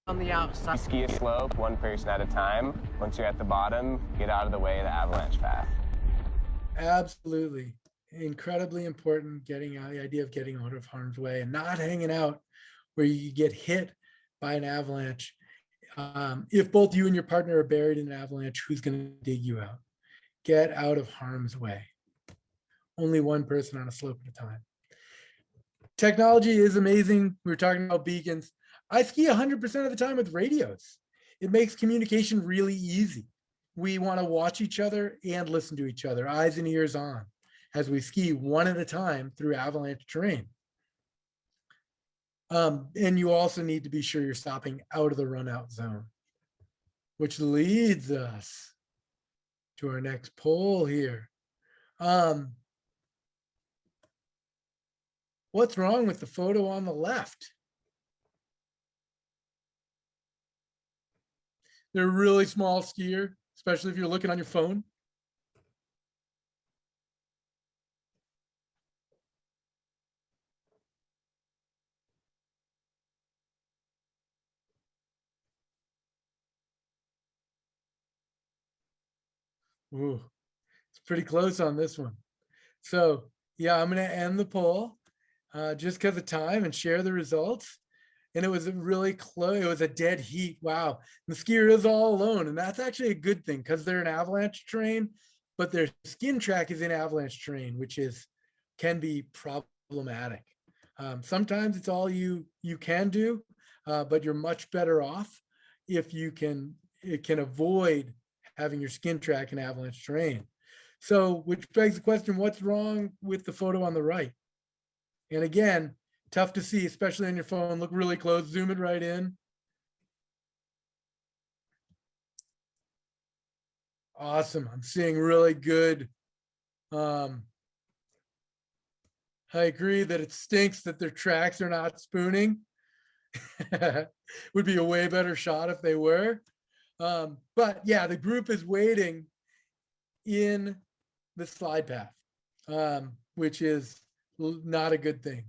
on the outside. Ski a slope one person at a time. Once you're at the bottom, get out of the way of the avalanche path. Absolutely. Incredibly important, getting out, the idea of getting out of harm's way and not hanging out where you get hit by an avalanche. If both you and your partner are buried in an avalanche, who's going to dig you out? Get out of harm's way. Only one person on a slope at a time. Technology is amazing. We were talking about beacons. I ski 100% of the time with radios. It makes communication really easy. We want to watch each other and listen to each other, eyes and ears on, as we ski one at a time through avalanche terrain. And you also need to be sure you're stopping out of the run out zone, which leads us to our next poll here. What's wrong with the photo on the left? They're a really small skier, especially if you're looking on your phone. Ooh, it's pretty close on this one. So yeah, I'm going to end the poll just because of time and share the results. And it was a really close, it was a dead heat. Wow. The skier is all alone. And that's actually a good thing because they're in avalanche terrain, but their skin track is in avalanche terrain, which can be problematic. Sometimes it's all you can do, but you're much better off if it can avoid having your skin track in avalanche terrain. So, which begs the question, what's wrong with the photo on the right? And again, tough to see, especially on your phone. Look really close, zoom it right in. Awesome, I'm seeing really good. I agree that it stinks that their tracks are not spooning. Would be a way better shot if they were. But yeah, the group is waiting in the slide path, which is not a good thing.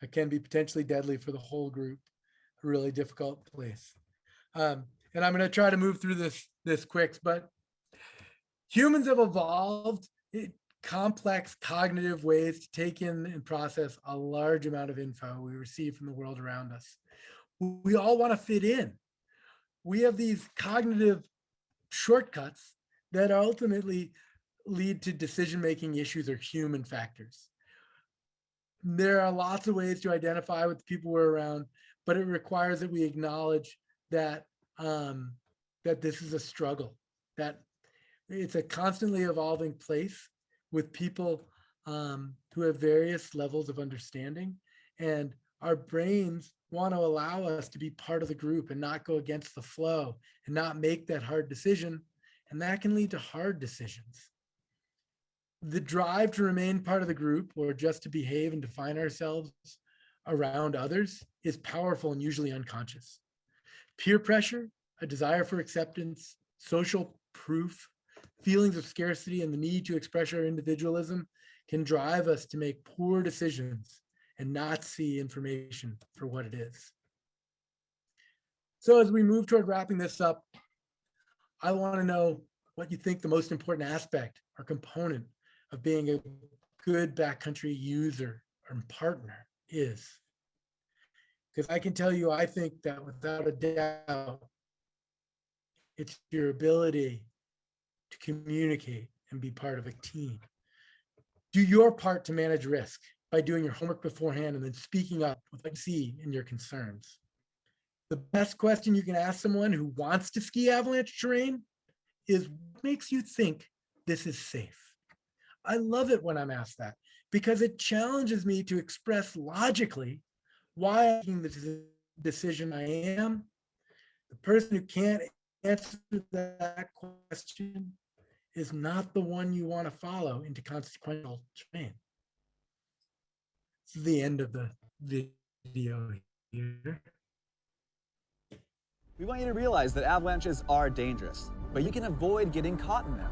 It can be potentially deadly for the whole group. A really difficult place. And I'm going to try to move through this quick, but humans have evolved complex cognitive ways to take in and process a large amount of info we receive from the world around us. We all want to fit in. We have these cognitive shortcuts that ultimately lead to decision-making issues or human factors. There are lots of ways to identify with the people we're around, but it requires that we acknowledge that that this is a struggle, that it's a constantly evolving place with people who have various levels of understanding, and our brains want to allow us to be part of the group and not go against the flow and not make that hard decision, and that can lead to hard decisions. The drive to remain part of the group or just to behave and define ourselves around others is powerful and usually unconscious. Peer pressure, a desire for acceptance, social proof, feelings of scarcity, and the need to express our individualism can drive us to make poor decisions and not see information for what it is. So as we move toward wrapping this up, I want to know what you think the most important aspect or component of being a good backcountry user or partner is. Because I can tell you, I think that without a doubt, it's your ability to communicate and be part of a team. Do your part to manage risk by doing your homework beforehand and then speaking up with what you see and your concerns. The best question you can ask someone who wants to ski avalanche terrain is, what makes you think this is safe? I love it when I'm asked that because it challenges me to express logically why I'm making the decision I am. The person who can't answer that question is not the one you want to follow into consequential terrain. This is the end of the video here. We want you to realize that avalanches are dangerous, but you can avoid getting caught in them.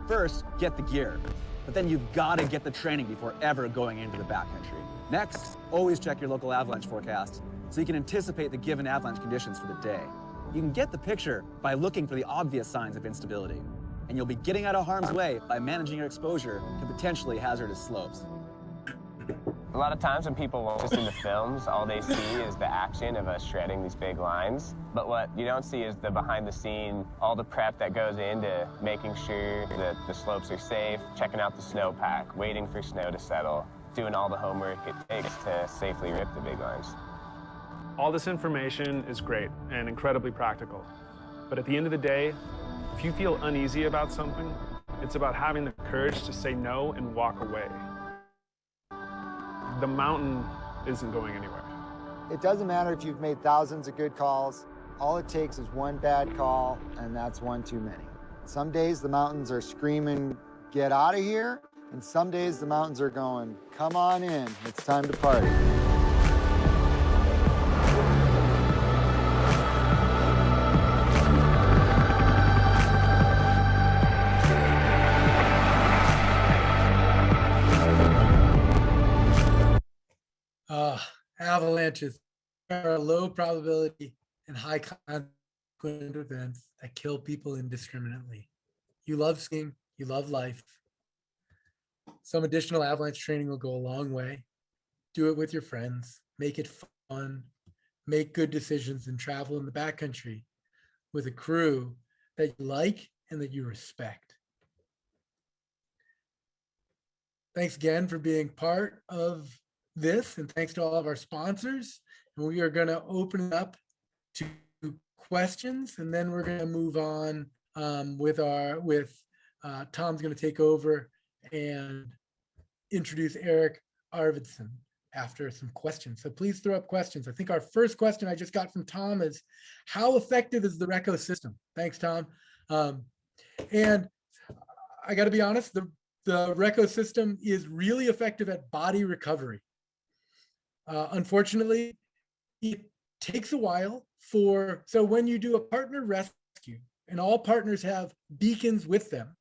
First, get the gear, but then you've got to get the training before ever going into the backcountry. Next, always check your local avalanche forecast so you can anticipate the given avalanche conditions for the day. You can get the picture by looking for the obvious signs of instability, and you'll be getting out of harm's way by managing your exposure to potentially hazardous slopes. A lot of times when people watch us in the films, all they see is the action of us shredding these big lines. But what you don't see is the behind the scene, all the prep that goes into making sure that the slopes are safe, checking out the snowpack, waiting for snow to settle, doing all the homework it takes to safely rip the big lines. All this information is great and incredibly practical. But at the end of the day, if you feel uneasy about something, it's about having the courage to say no and walk away. The mountain isn't going anywhere. It doesn't matter if you've made thousands of good calls. All it takes is one bad call, and that's one too many. Some days the mountains are screaming, get out of here, and some days the mountains are going, come on in, it's time to party. Avalanches are a low probability and high consequence events that kill people indiscriminately. You love skiing, you love life. Some additional avalanche training will go a long way. Do it with your friends, make it fun, make good decisions, and travel in the backcountry with a crew that you like and that you respect. Thanks again for being part of this, and thanks to all of our sponsors. And we are going to open it up to questions, and then we're going to move on with Tom's going to take over and introduce Eric Arvidsson after some questions. So please throw up questions. I think our first question I just got from Tom is, how effective is the Reco system? Thanks, Tom. And I got to be honest, the Reco system is really effective at body recovery. Unfortunately, it takes a while so when you do a partner rescue and all partners have beacons with them,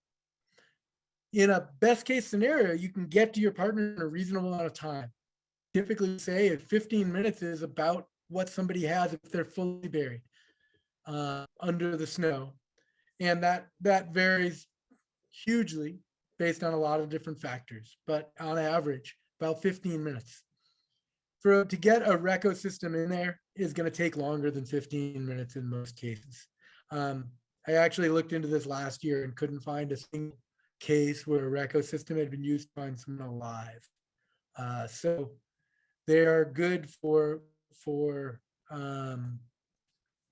in a best case scenario, you can get to your partner in a reasonable amount of time. Typically say 15 minutes is about what somebody has if they're fully buried under the snow. And that varies hugely based on a lot of different factors, but on average, about 15 minutes. To get a Reco system in there is going to take longer than 15 minutes in most cases. I actually looked into this last year and couldn't find a single case where a Reco system had been used to find someone alive. So they are good for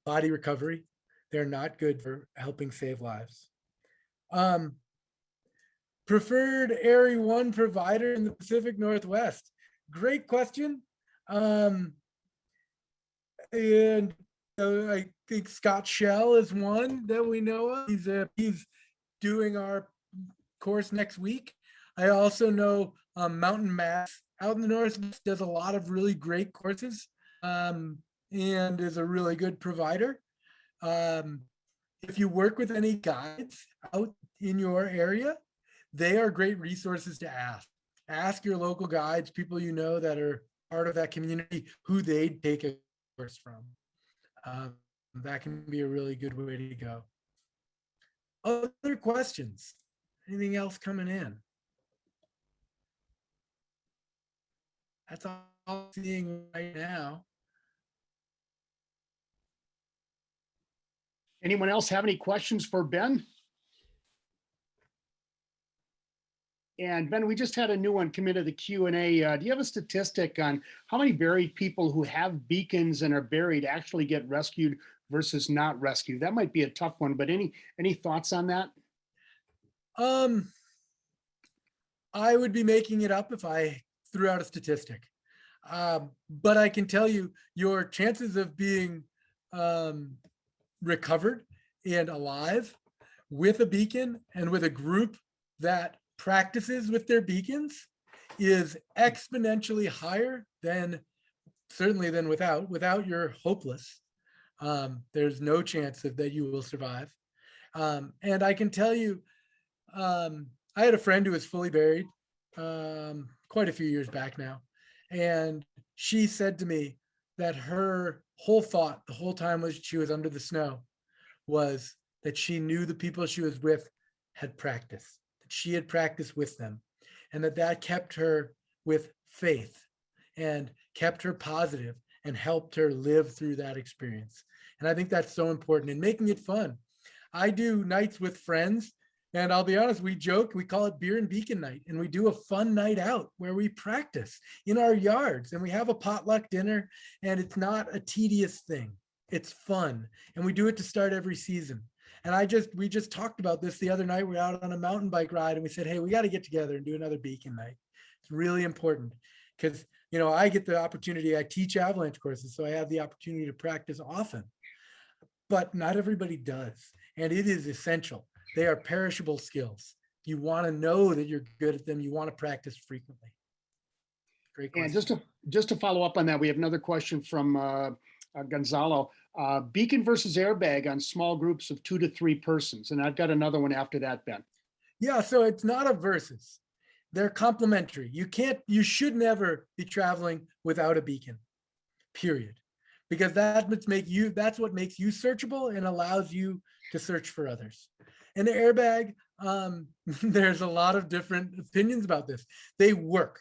body recovery. They're not good for helping save lives. Preferred Area 1 provider in the Pacific Northwest. Great question. And I think Scott Shell is one that we know of. He's doing our course next week. I also know Mountain Mass out in the Northwest does a lot of really great courses and is a really good provider. If you work with any guides out in your area, they are great resources to ask. Ask your local guides, people you know that are part of that community, who they'd take a course from. That can be a really good way to go. Other questions? Anything else coming in? That's all I'm seeing right now. Anyone else have any questions for Ben? And Ben, we just had a new one come into the Q&A. Do you have a statistic on how many buried people who have beacons and are buried actually get rescued versus not rescued? That might be a tough one, but any thoughts on that? I would be making it up if I threw out a statistic. But I can tell you your chances of being recovered and alive with a beacon and with a group that practices with their beacons is exponentially higher than certainly than without. You're hopeless. There's no chance that you will survive. And I can tell you, I had a friend who was fully buried quite a few years back now. And she said to me that her whole thought the whole time was she was under the snow was that she knew the people she was with had practiced, that she had practiced with them, and that kept her with faith and kept her positive and helped her live through that experience. And I think that's so important, and making it fun. I do nights with friends, and I'll be honest, we joke, we call it beer and beacon night, and we do a fun night out where we practice in our yards and we have a potluck dinner, and it's not a tedious thing. It's fun. And we do it to start every season. And we just talked about this the other night. We're out on a mountain bike ride and we said, hey, we got to get together and do another beacon night. It's really important because, you know, I get the opportunity, I teach avalanche courses, so I have the opportunity to practice often, but not everybody does. And it is essential. They are perishable skills. You want to know that you're good at them. You want to practice frequently. Great question. And just to follow up on that, we have another question from Gonzalo. Beacon versus airbag on small groups of 2 to 3 persons. And I've got another one after that, Ben. Yeah, so it's not a versus. They're complementary. You should never be traveling without a beacon, period. Because that's what makes you searchable and allows you to search for others. And the airbag, there's a lot of different opinions about this. They work.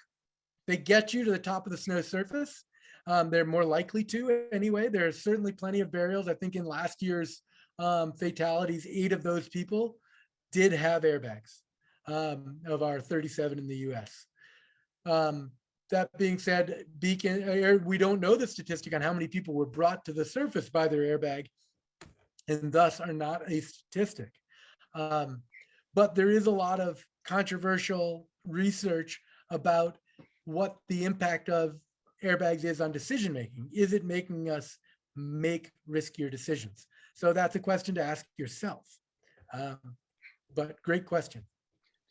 They get you to the top of the snow surface. They're more likely to anyway. There's certainly plenty of burials. I think in last year's fatalities, 8 of those people did have airbags of our 37 in the US. That being said, we don't know the statistic on how many people were brought to the surface by their airbag and thus are not a statistic. But there is a lot of controversial research about what the impact of airbags is on decision making. Is it making us make riskier decisions? So that's a question to ask yourself. But great question.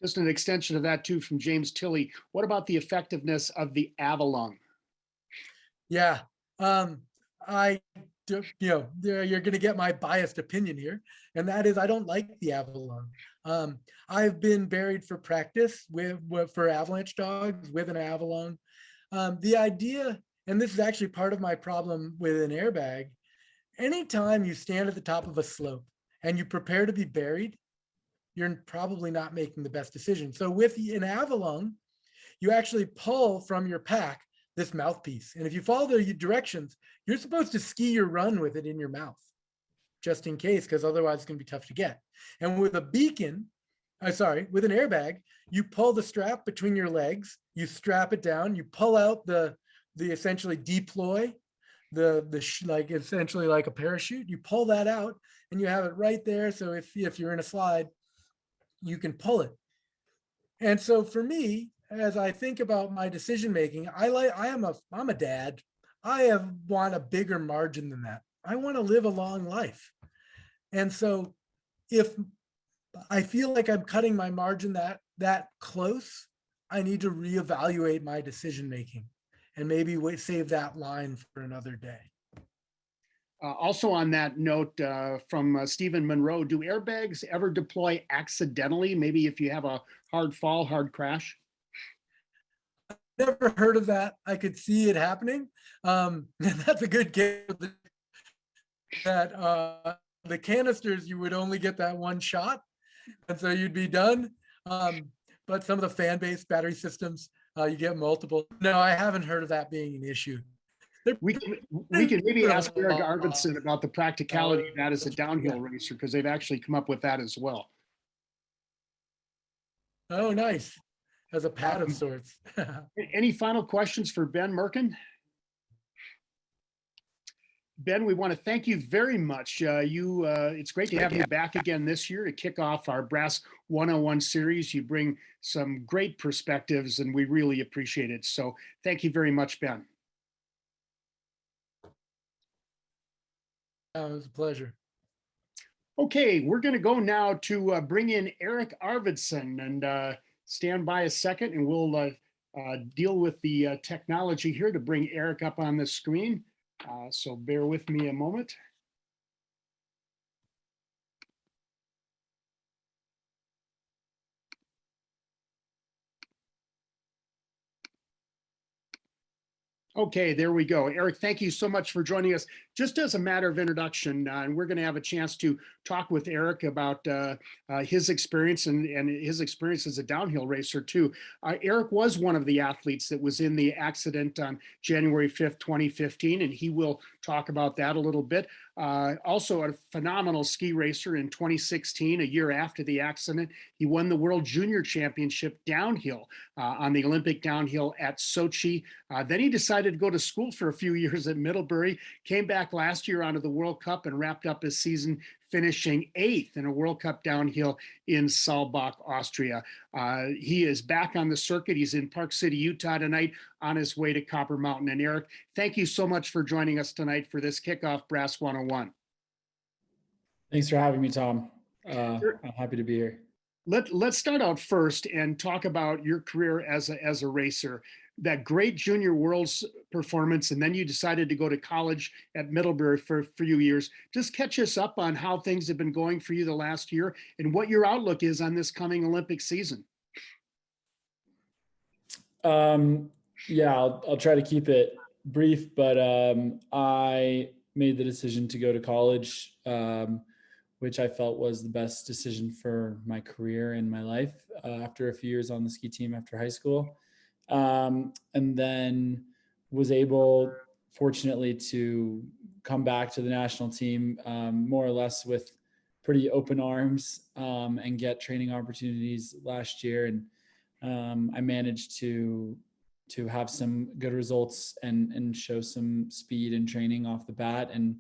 Just an extension of that too from James Tilley. What about the effectiveness of the Avalanche? Yeah, you're going to get my biased opinion here, and that is I don't like the Avalanche. I've been buried for practice for avalanche dogs with an Avalanche. The idea, and this is actually part of my problem with an airbag, anytime you stand at the top of a slope and you prepare to be buried, you're probably not making the best decision. So with an Avalanche, you actually pull from your pack this mouthpiece. And if you follow the directions, you're supposed to ski your run with it in your mouth, just in case, because otherwise it's going to be tough to get. And with a beacon, with an airbag, you pull the strap between your legs, you strap it down, you pull out the essentially deploy, like essentially like a parachute, you pull that out and you have it right there. So if you're in a slide, you can pull it. And so for me, as I think about my decision making, I'm a dad. I want a bigger margin than that. I want to live a long life. And so if I feel like I'm cutting my margin that close, I need to reevaluate my decision making and maybe save that line for another day. Also on that note, from Stephen Monroe, do airbags ever deploy accidentally? Maybe if you have a hard fall, hard crash? Never heard of that. I could see it happening. That's a good game. That the canisters, you would only get that one shot, and so you'd be done. But some of the fan-based battery systems, you get multiple. No, I haven't heard of that being an issue. We can maybe ask Eric Arvidsson about the practicality of that as a downhill racer, because they've actually come up with that as well. Oh, nice. as a pad of sorts. Any final questions for Ben Mirkin? Ben, we want to thank you very much. It's great to have you back again this year to kick off our Brass 101 series. You bring some great perspectives, and we really appreciate it. So thank you very much, Ben. It was a pleasure. Okay, we're going to go now to bring in Eric Arvidsson, and stand by a second, and we'll deal with the technology here to bring Eric up on the screen. So bear with me a moment. Okay, there we go. Eric, thank you so much for joining us. Just as a matter of introduction, and we're going to have a chance to talk with Eric about his experience and his experience as a downhill racer too. Eric was one of the athletes that was in the accident on January 5th, 2015, and he will talk about that a little bit. Also a phenomenal ski racer in 2016, a year after the accident. He won the World Junior Championship downhill on the Olympic downhill at Sochi. Then he decided to go to school for a few years at Middlebury, came back last year onto the World Cup and wrapped up his season finishing 8th in a World Cup downhill in Saalbach, Austria. He is back on the circuit. He's in Park City, Utah tonight on his way to Copper Mountain. And Eric, thank you so much for joining us tonight for this kickoff Brass 101. Thanks for having me, Tom. I'm happy to be here. Let's start out first and talk about your career as a racer. That great Junior Worlds performance, and then you decided to go to college at Middlebury for a few years. Just catch us up on how things have been going for you the last year and what your outlook is on this coming Olympic season. Yeah, I'll try to keep it brief, but I made the decision to go to college, which I felt was the best decision for my career and my life after a few years on the ski team after high school. And then was able, fortunately, to come back to the national team more or less with pretty open arms and get training opportunities last year. And I managed to have some good results and show some speed and training off the bat. And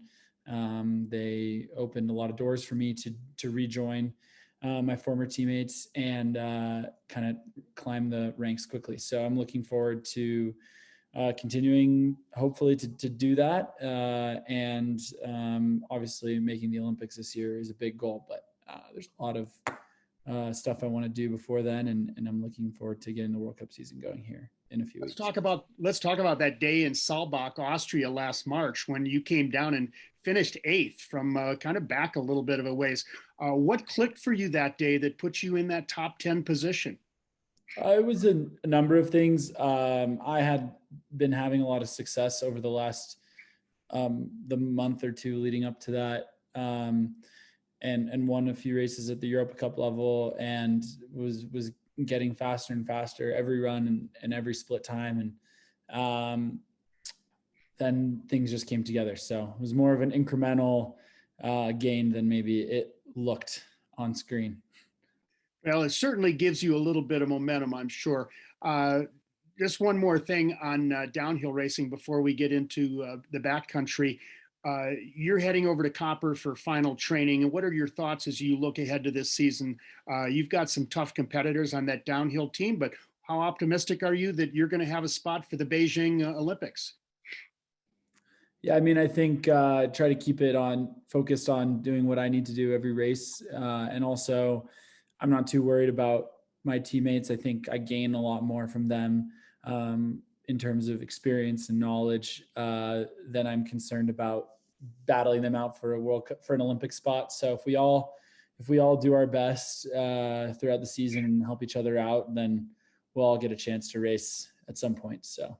they opened a lot of doors for me to rejoin my former teammates and kind of climb the ranks quickly. So I'm looking forward to continuing, hopefully, to do that. And obviously making the Olympics this year is a big goal, but there's a lot of stuff I want to do before then. And I'm looking forward to getting the World Cup season going here in a few weeks. Let's talk about that day in Saalbach, Austria last March when you came down and finished 8th from kind of back a little bit of a ways. What clicked for you that day that put you in that top 10 position? It was a number of things. I had been having a lot of success over the last the month or two leading up to that, and won a few races at the Europa Cup level, and was getting faster and faster every run and every split time, and then things just came together. So it was more of an incremental gain than maybe it looked on screen. Well, it certainly gives you a little bit of momentum, I'm sure. Just one more thing on downhill racing before we get into the backcountry. You're heading over to Copper for final training. And what are your thoughts as you look ahead to this season? You've got some tough competitors on that downhill team, but how optimistic are you that you're going to have a spot for the Beijing Olympics? Yeah, I mean, I think try to keep it focused on doing what I need to do every race. And also, I'm not too worried about my teammates. I think I gain a lot more from them in terms of experience and knowledge than I'm concerned about battling them out for an Olympic spot. So if we all do our best throughout the season and help each other out, then we'll all get a chance to race at some point. So.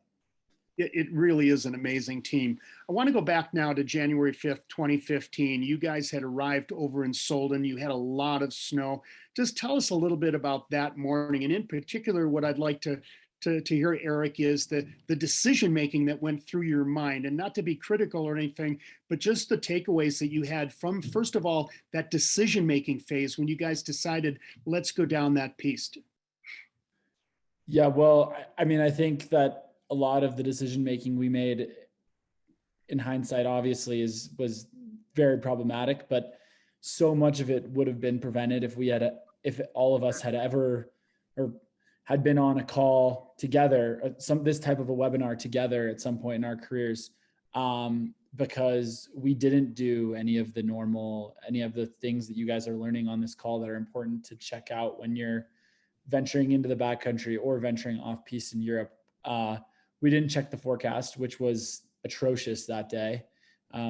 It really is an amazing team. I want to go back now to January 5th, 2015. You guys had arrived over in Solden. You had a lot of snow. Just tell us a little bit about that morning. And in particular, what I'd like to hear, Eric, is the decision-making that went through your mind, and not to be critical or anything, but just the takeaways that you had from, first of all, that decision-making phase when you guys decided, let's go down that piste. Yeah, well, I mean, I think that a lot of the decision making we made in hindsight obviously was very problematic, but so much of it would have been prevented if all of us had ever or had been on a call together, this type of a webinar together at some point in our careers, because we didn't do any of the things that you guys are learning on this call that are important to check out when you're venturing into the backcountry or venturing off piste in Europe. We didn't check the forecast, which was atrocious that day.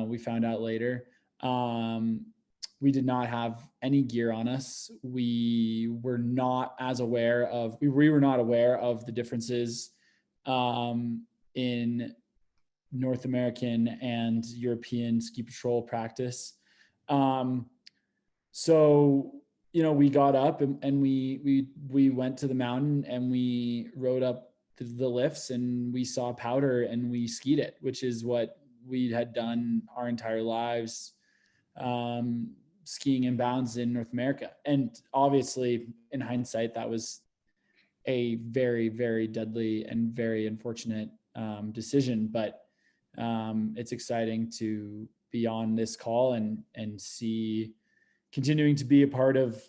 We found out later. We did not have any gear on us. We were not aware of the differences in North American and European ski patrol practice. So, we got up and we went to the mountain and we rode up the lifts and we saw powder and we skied it, which is what we had done our entire lives, skiing in bounds in North America. And obviously, in hindsight, that was a very, very deadly and very unfortunate decision. But it's exciting to be on this call and see continuing to be a part of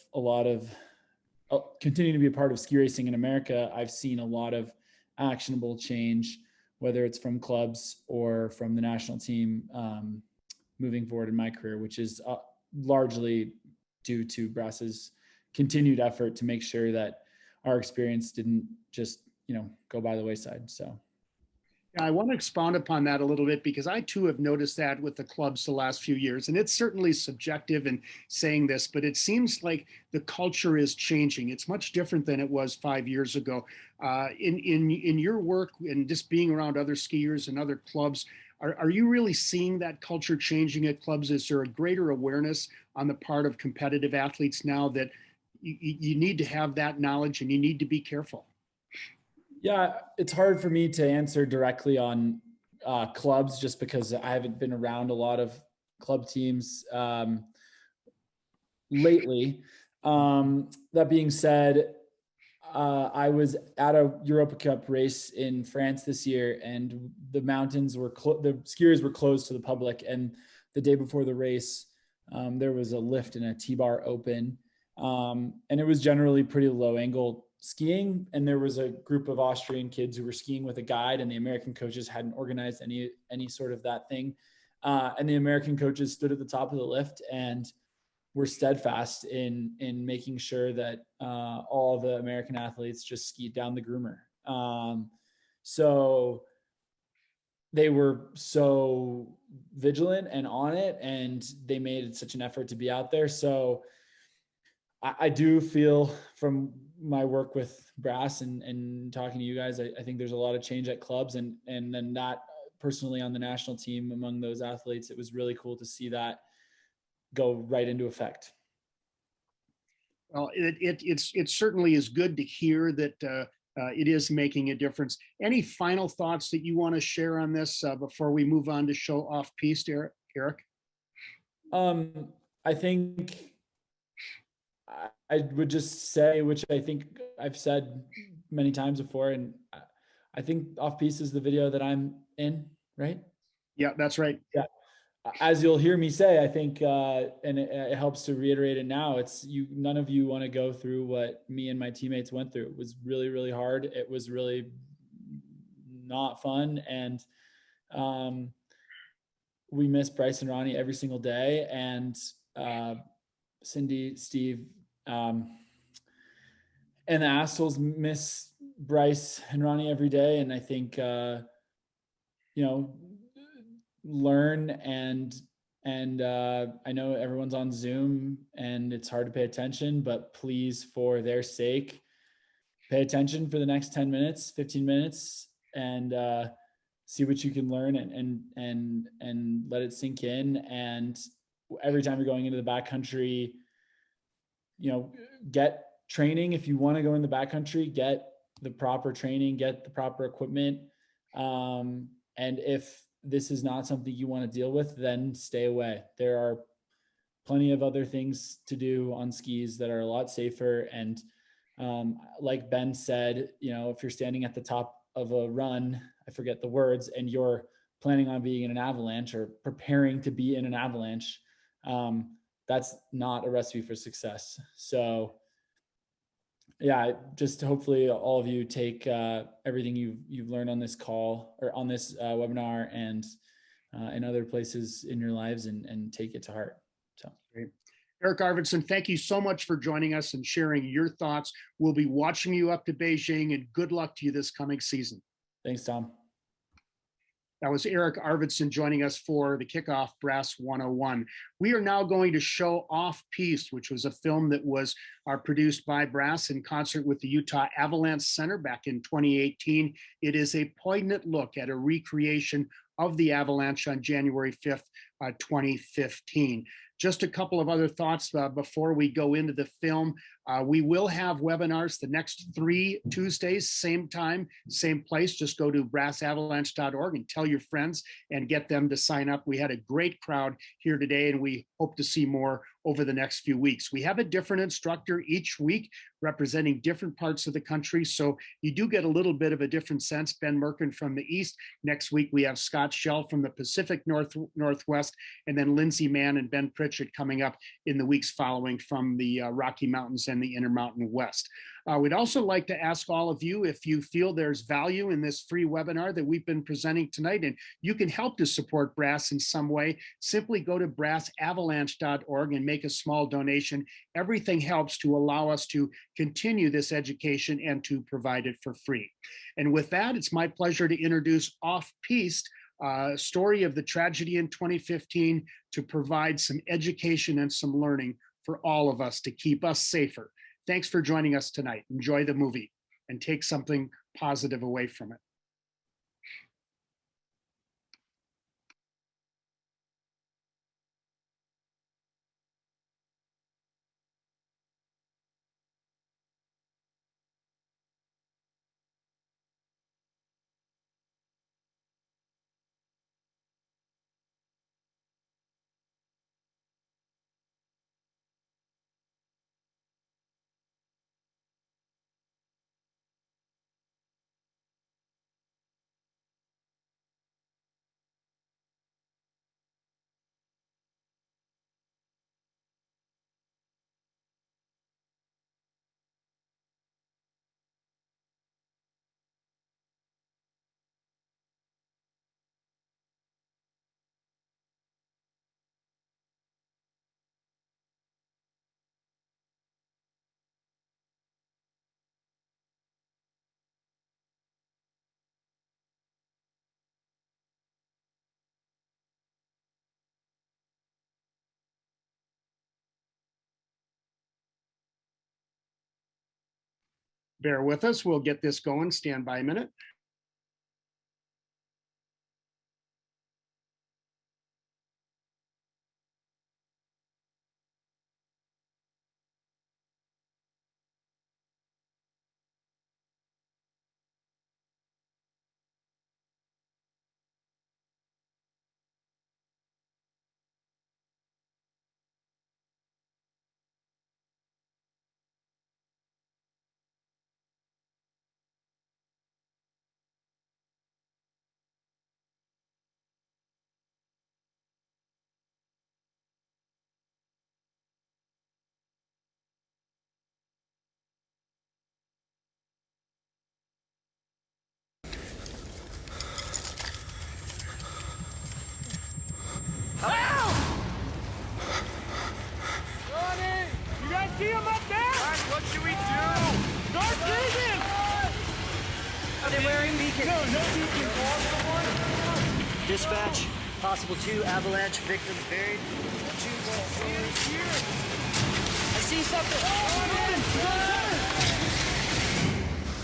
ski racing in America. I've seen a lot of actionable change, whether it's from clubs or from the national team, moving forward in my career, which is largely due to Brass's continued effort to make sure that our experience didn't just, go by the wayside. So. I want to expound upon that a little bit because I too have noticed that with the clubs the last few years, and it's certainly subjective in saying this, but it seems like the culture is changing. It's much different than it was 5 years ago. In your work and just being around other skiers and other clubs, are you really seeing that culture changing at clubs? Is there a greater awareness on the part of competitive athletes now that you need to have that knowledge and you need to be careful? Yeah, it's hard for me to answer directly on clubs just because I haven't been around a lot of club teams lately. That being said, I was at a Europa Cup race in France this year, and the mountains were the skiers were closed to the public. And the day before the race, there was a lift and a T-bar open, and it was generally pretty low angle skiing. And there was a group of Austrian kids who were skiing with a guide, and the American coaches hadn't organized any sort of that thing. And the American coaches stood at the top of the lift and were steadfast in making sure that all the American athletes just skied down the groomer. So they were so vigilant and on it, and they made such an effort to be out there. So I do feel from my work with Brass and talking to you guys, I think there's a lot of change at clubs, and then that personally on the national team among those athletes, it was really cool to see that go right into effect. Well, it certainly is good to hear that it is making a difference. Any final thoughts that you want to share on this before we move on to show off piste, Eric? I think I would just say, which I think I've said many times before, and I think off piste is the video that I'm in, right? Yeah, that's right. Yeah. As you'll hear me say, I think, and it helps to reiterate it now, none of you want to go through what me and my teammates went through. It was really, really hard. It was really not fun. And we miss Bryce and Ronnie every single day. And Cindy, Steve, and the assholes miss Bryce and Ronnie every day. And I think, learn and I know everyone's on Zoom and it's hard to pay attention, but please, for their sake, pay attention for the next 10 minutes, 15 minutes, and see what you can learn and let it sink in. And every time you're going into the backcountry, get training. If you want to go in the backcountry, get the proper training, get the proper equipment. And if this is not something you want to deal with, then stay away. There are plenty of other things to do on skis that are a lot safer and Like Ben said, if you're standing at the top of a run, I forget the words, and you're planning on being in an avalanche or preparing to be in an avalanche, that's not a recipe for success. So yeah, just hopefully all of you take everything you've learned on this call or on this webinar and in other places in your lives and take it to heart. So great. Eric Arvidsson, thank you so much for joining us and sharing your thoughts. We'll be watching you up to Beijing, and good luck to you this coming season. Thanks, Tom. That was Eric Arvidsson joining us for the kickoff Brass 101. We are now going to show Off-Piste, which was a film that was produced by Brass in concert with the Utah Avalanche Center back in 2018. It is a poignant look at a recreation of the Avalanche on January 5th, 2015. Just a couple of other thoughts before we go into the film. We will have webinars the next 3 Tuesdays, same time, same place. Just go to brassavalanche.org and tell your friends and get them to sign up. We had a great crowd here today, and we hope to see more over the next few weeks. We have a different instructor each week representing different parts of the country, so you do get a little bit of a different sense. Ben Mirkin from the East. Next week, we have Scott Schell from the Pacific Northwest, and then Lindsay Mann and Ben Pritchett coming up in the weeks following from the Rocky Mountains and the Intermountain West. We'd also like to ask all of you if you feel there's value in this free webinar that we've been presenting tonight, and you can help to support Brass in some way. Simply go to brassavalanche.org and make a small donation. Everything helps to allow us to continue this education and to provide it for free. And with that, it's my pleasure to introduce Off-Piste, story of the tragedy in 2015 to provide some education and some learning for all of us to keep us safer. Thanks for joining us tonight. Enjoy the movie and take something positive away from it. Bear with us. We'll get this going. Stand by a minute. See him up there? Guys, what should we do? Start digging! Are they wearing beacon? No beacon. Dispatch, possible 2 avalanche victims buried. I see something.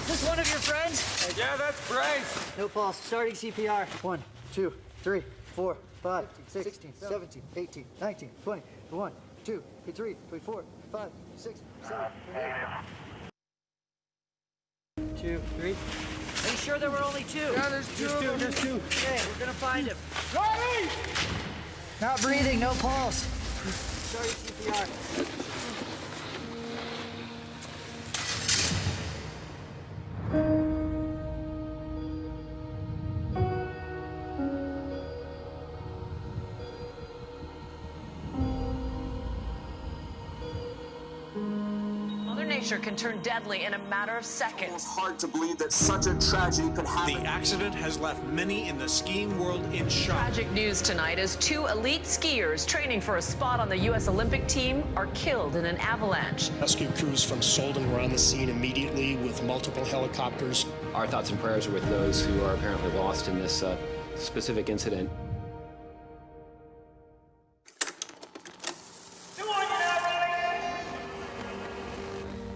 Is this one of your friends? Yeah, that's Bryce. No pulse. Starting CPR. 1, 2, 3, 4, 5, 16, 17, 18, 19, 20, 1, 2, 3, 4, 5, 6, 7, 8. 2, 3. Are you sure there were only 2? Yeah, there's two. Okay, we're gonna find him. Riley! Not breathing, no pulse. Starting CPR. glacier can turn deadly in a matter of seconds. It's hard to believe that such a tragedy could happen. The accident has left many in the skiing world in shock. Tragic news tonight as 2 elite skiers training for a spot on the U.S. Olympic team are killed in an avalanche. Rescue crews from Solden were on the scene immediately with multiple helicopters. Our thoughts and prayers are with those who are apparently lost in this specific incident.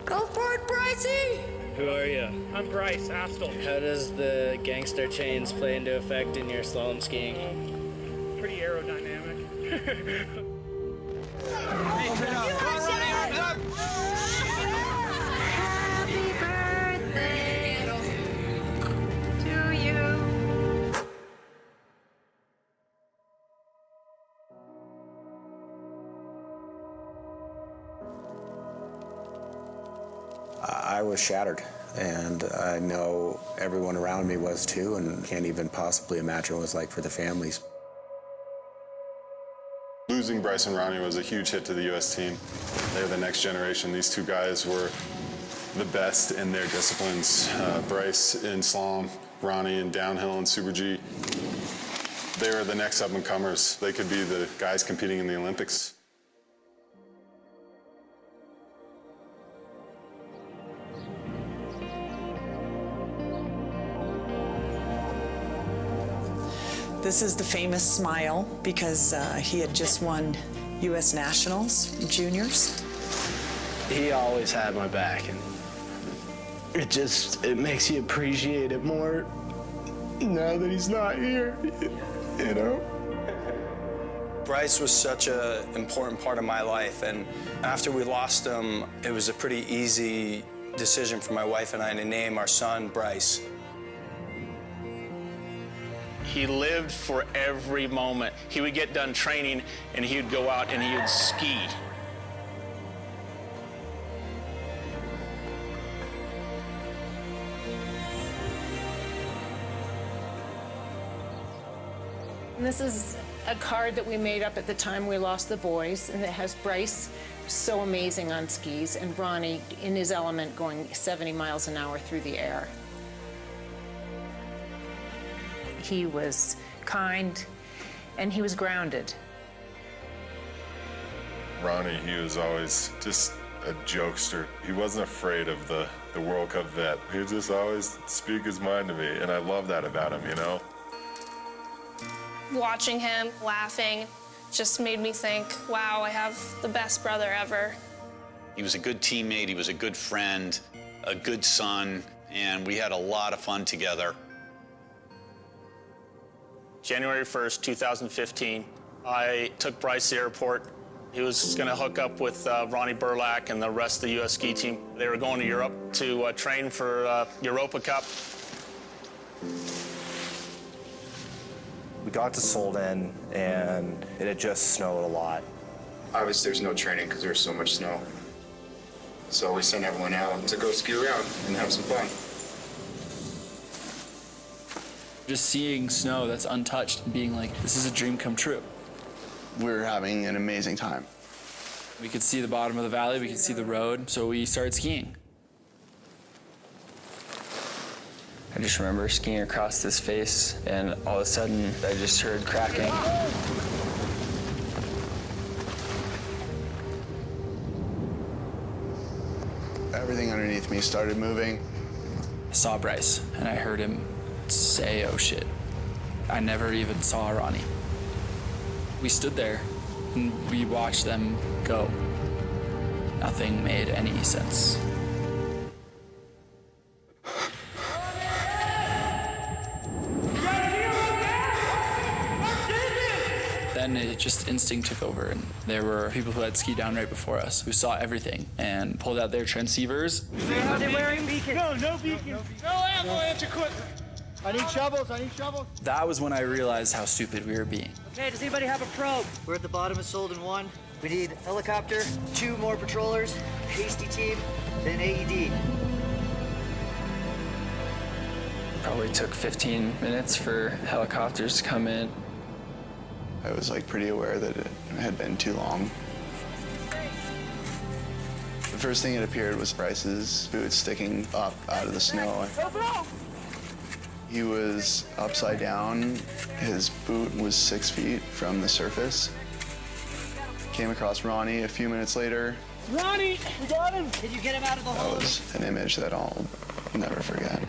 Go for it, Brycey! Who are you? I'm Bryce Astle. How does the gangster chains play into effect in your slalom skiing? Pretty aerodynamic. Happy birthday to you. I was shattered, and I know everyone around me was too, and can't even possibly imagine what it was like for the families. Losing Bryce and Ronnie was a huge hit to the U.S. team. They're the next generation. These two guys were the best in their disciplines. Bryce in slalom, Ronnie in downhill and Super G. They were the next up-and-comers. They could be the guys competing in the Olympics. This is the famous smile because he had just won U.S. Nationals Juniors. He always had my back, and it makes you appreciate it more now that he's not here, you know? Bryce was such an important part of my life, and after we lost him, it was a pretty easy decision for my wife and I to name our son Bryce. He lived for every moment. He would get done training and he would go out and he would ski. This is a card that we made up at the time we lost the boys, and it has Bryce, so amazing on skis, and Ronnie in his element going 70 miles an hour through the air. He was kind, and he was grounded. Ronnie, he was always just a jokester. He wasn't afraid of the World Cup vet. He would just always speak his mind to me, and I love that about him, you know? Watching him laughing just made me think, wow, I have the best brother ever. He was a good teammate, he was a good friend, a good son, and we had a lot of fun together. January 1st, 2015, I took Bryce to the airport. He was going to hook up with Ronnie Burlack and the rest of the U.S. ski team. They were going to Europe to train for Europa Cup. We got to Solden, and it had just snowed a lot. Obviously, there's no training because there's so much snow. So we sent everyone out to go ski around and have some fun. Just seeing snow that's untouched and being like, this is a dream come true. We're having an amazing time. We could see the bottom of the valley, we could see the road, so we started skiing. I just remember skiing across this face, and all of a sudden, I just heard cracking. Everything underneath me started moving. I saw Bryce, and I heard him say, oh shit. I never even saw Ronnie. We stood there, and we watched them go. Nothing made any sense. Then it just instinct took over, and there were people who had skied down right before us who saw everything and pulled out their transceivers. Are they wearing beacons? No beacons. No avalanche equipment. I need shovels, I need shovels. That was when I realized how stupid we were being. Okay, does anybody have a probe? We're at the bottom of Solden 1. We need helicopter, 2 more patrollers, hasty team, then AED. Probably took 15 minutes for helicopters to come in. I was like pretty aware that it had been too long. first thing that appeared was Bryce's boots sticking up out of the snow. He was upside down. His boot was 6 feet from the surface. Came across Ronnie a few minutes later. Ronnie, we got him. Did you get him out of the hole? That was an image that I'll never forget.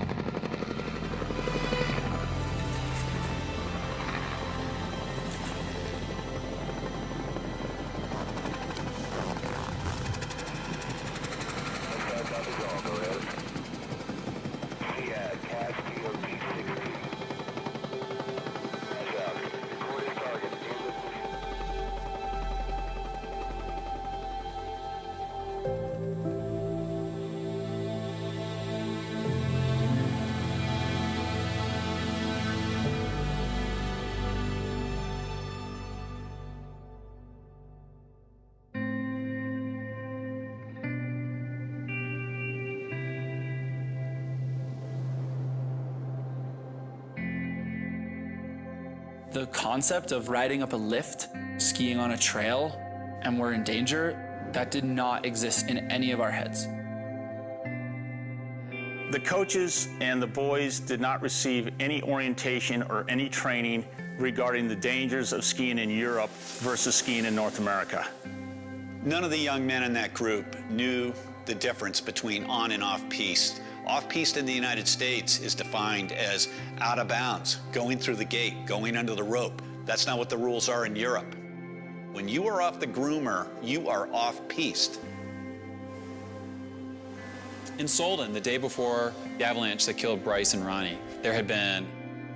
The concept of riding up a lift, skiing on a trail, and we're in danger, that did not exist in any of our heads. The coaches and the boys did not receive any orientation or any training regarding the dangers of skiing in Europe versus skiing in North America. None of the young men in that group knew the difference between on and off-piste. Off-piste in the United States is defined as out of bounds, going through the gate, going under the rope. That's not what the rules are in Europe. When you are off the groomer, you are off-piste. In Solden, the day before the avalanche that killed Bryce and Ronnie, there had been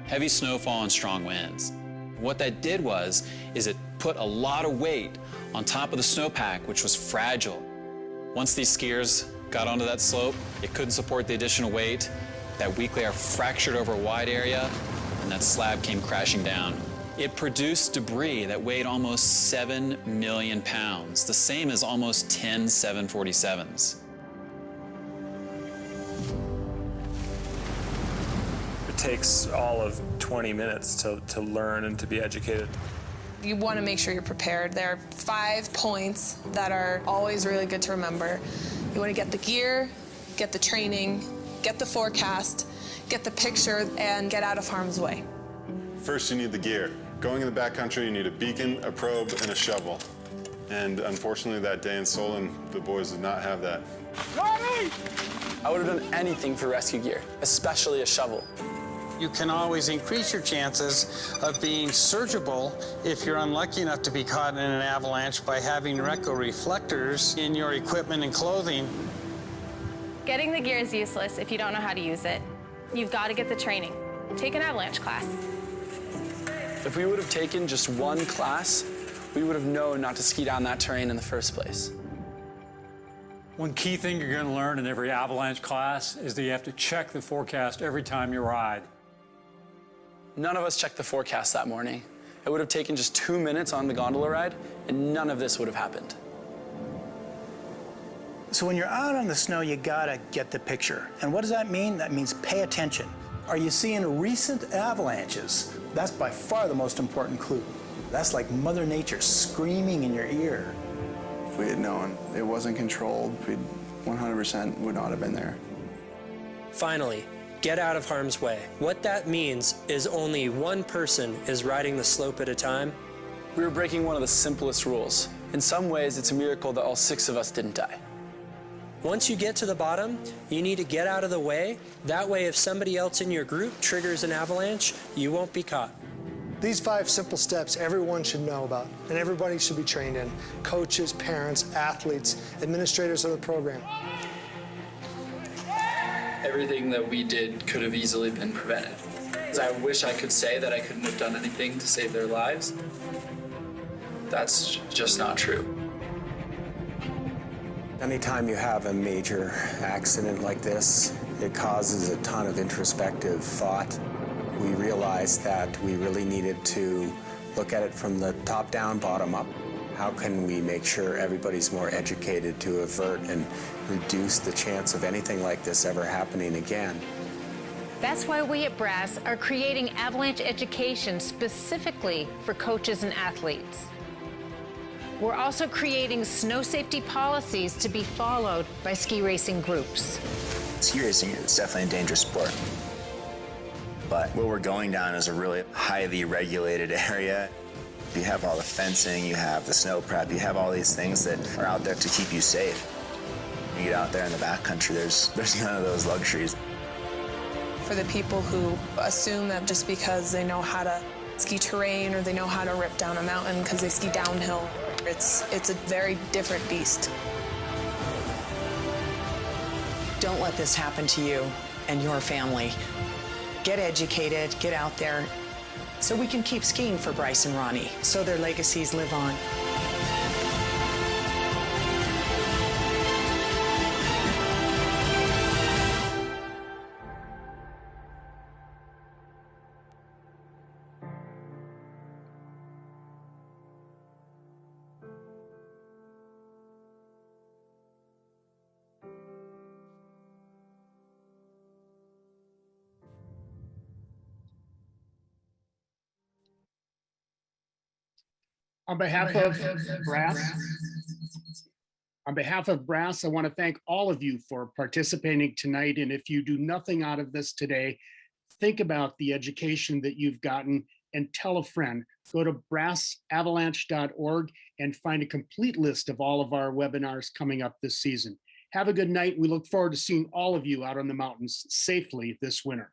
heavy snowfall and strong winds. What that did is it put a lot of weight on top of the snowpack, which was fragile. Once these skiers got onto that slope, it couldn't support the additional weight. That weak layer fractured over a wide area, and that slab came crashing down. It produced debris that weighed almost 7 million pounds, the same as almost 10 747s. It takes all of 20 minutes to learn and to be educated. You want to make sure you're prepared. There are 5 points that are always really good to remember. You want to get the gear, get the training, get the forecast, get the picture, and get out of harm's way. First, you need the gear. Going in the backcountry, you need a beacon, a probe, and a shovel. And unfortunately, that day in Solon, the boys did not have that. Ronnie! I would have done anything for rescue gear, especially a shovel. You can always increase your chances of being surgical if you're unlucky enough to be caught in an avalanche by having reco reflectors in your equipment and clothing. Getting the gear is useless if you don't know how to use it. You've got to get the training. Take an avalanche class. If we would have taken just one class, we would have known not to ski down that terrain in the first place. One key thing you're going to learn in every avalanche class is that you have to check the forecast every time you ride. None of us checked the forecast that morning. It would have taken just 2 minutes on the gondola ride, and none of this would have happened. So when you're out on the snow, you gotta get the picture. And what does that mean? That means pay attention. Are you seeing recent avalanches? That's by far the most important clue. That's like Mother Nature screaming in your ear. If we had known it wasn't controlled, we 100% would not have been there. Finally, get out of harm's way. What that means is only one person is riding the slope at a time. We were breaking one of the simplest rules. In some ways, it's a miracle that all 6 of us didn't die. Once you get to the bottom, you need to get out of the way. That way, if somebody else in your group triggers an avalanche, you won't be caught. These 5 simple steps everyone should know about, and everybody should be trained in. Coaches, parents, athletes, administrators of the program. Everything that we did could have easily been prevented. I wish I could say that I couldn't have done anything to save their lives. That's just not true. Anytime you have a major accident like this, it causes a ton of introspective thought. We realized that we really needed to look at it from the top down, bottom up. How can we make sure everybody's more educated to avert and reduce the chance of anything like this ever happening again? That's why we at Brass are creating avalanche education specifically for coaches and athletes. We're also creating snow safety policies to be followed by ski racing groups. Ski racing is definitely a dangerous sport. But what we're going down is a really highly regulated area. You have all the fencing, you have the snow prep, you have all these things that are out there to keep you safe. You get out there in the backcountry, there's none of those luxuries. For the people who assume that just because they know how to ski terrain or they know how to rip down a mountain because they ski downhill, it's a very different beast. Don't let this happen to you and your family. Get educated, get out there, so we can keep skiing for Bryce and Ronnie, so their legacies live on. On behalf of Brass, I want to thank all of you for participating tonight. And if you do nothing out of this today, think about the education that you've gotten and tell a friend. Go to brassavalanche.org and find a complete list of all of our webinars coming up this season. Have a good night. We look forward to seeing all of you out on the mountains safely this winter.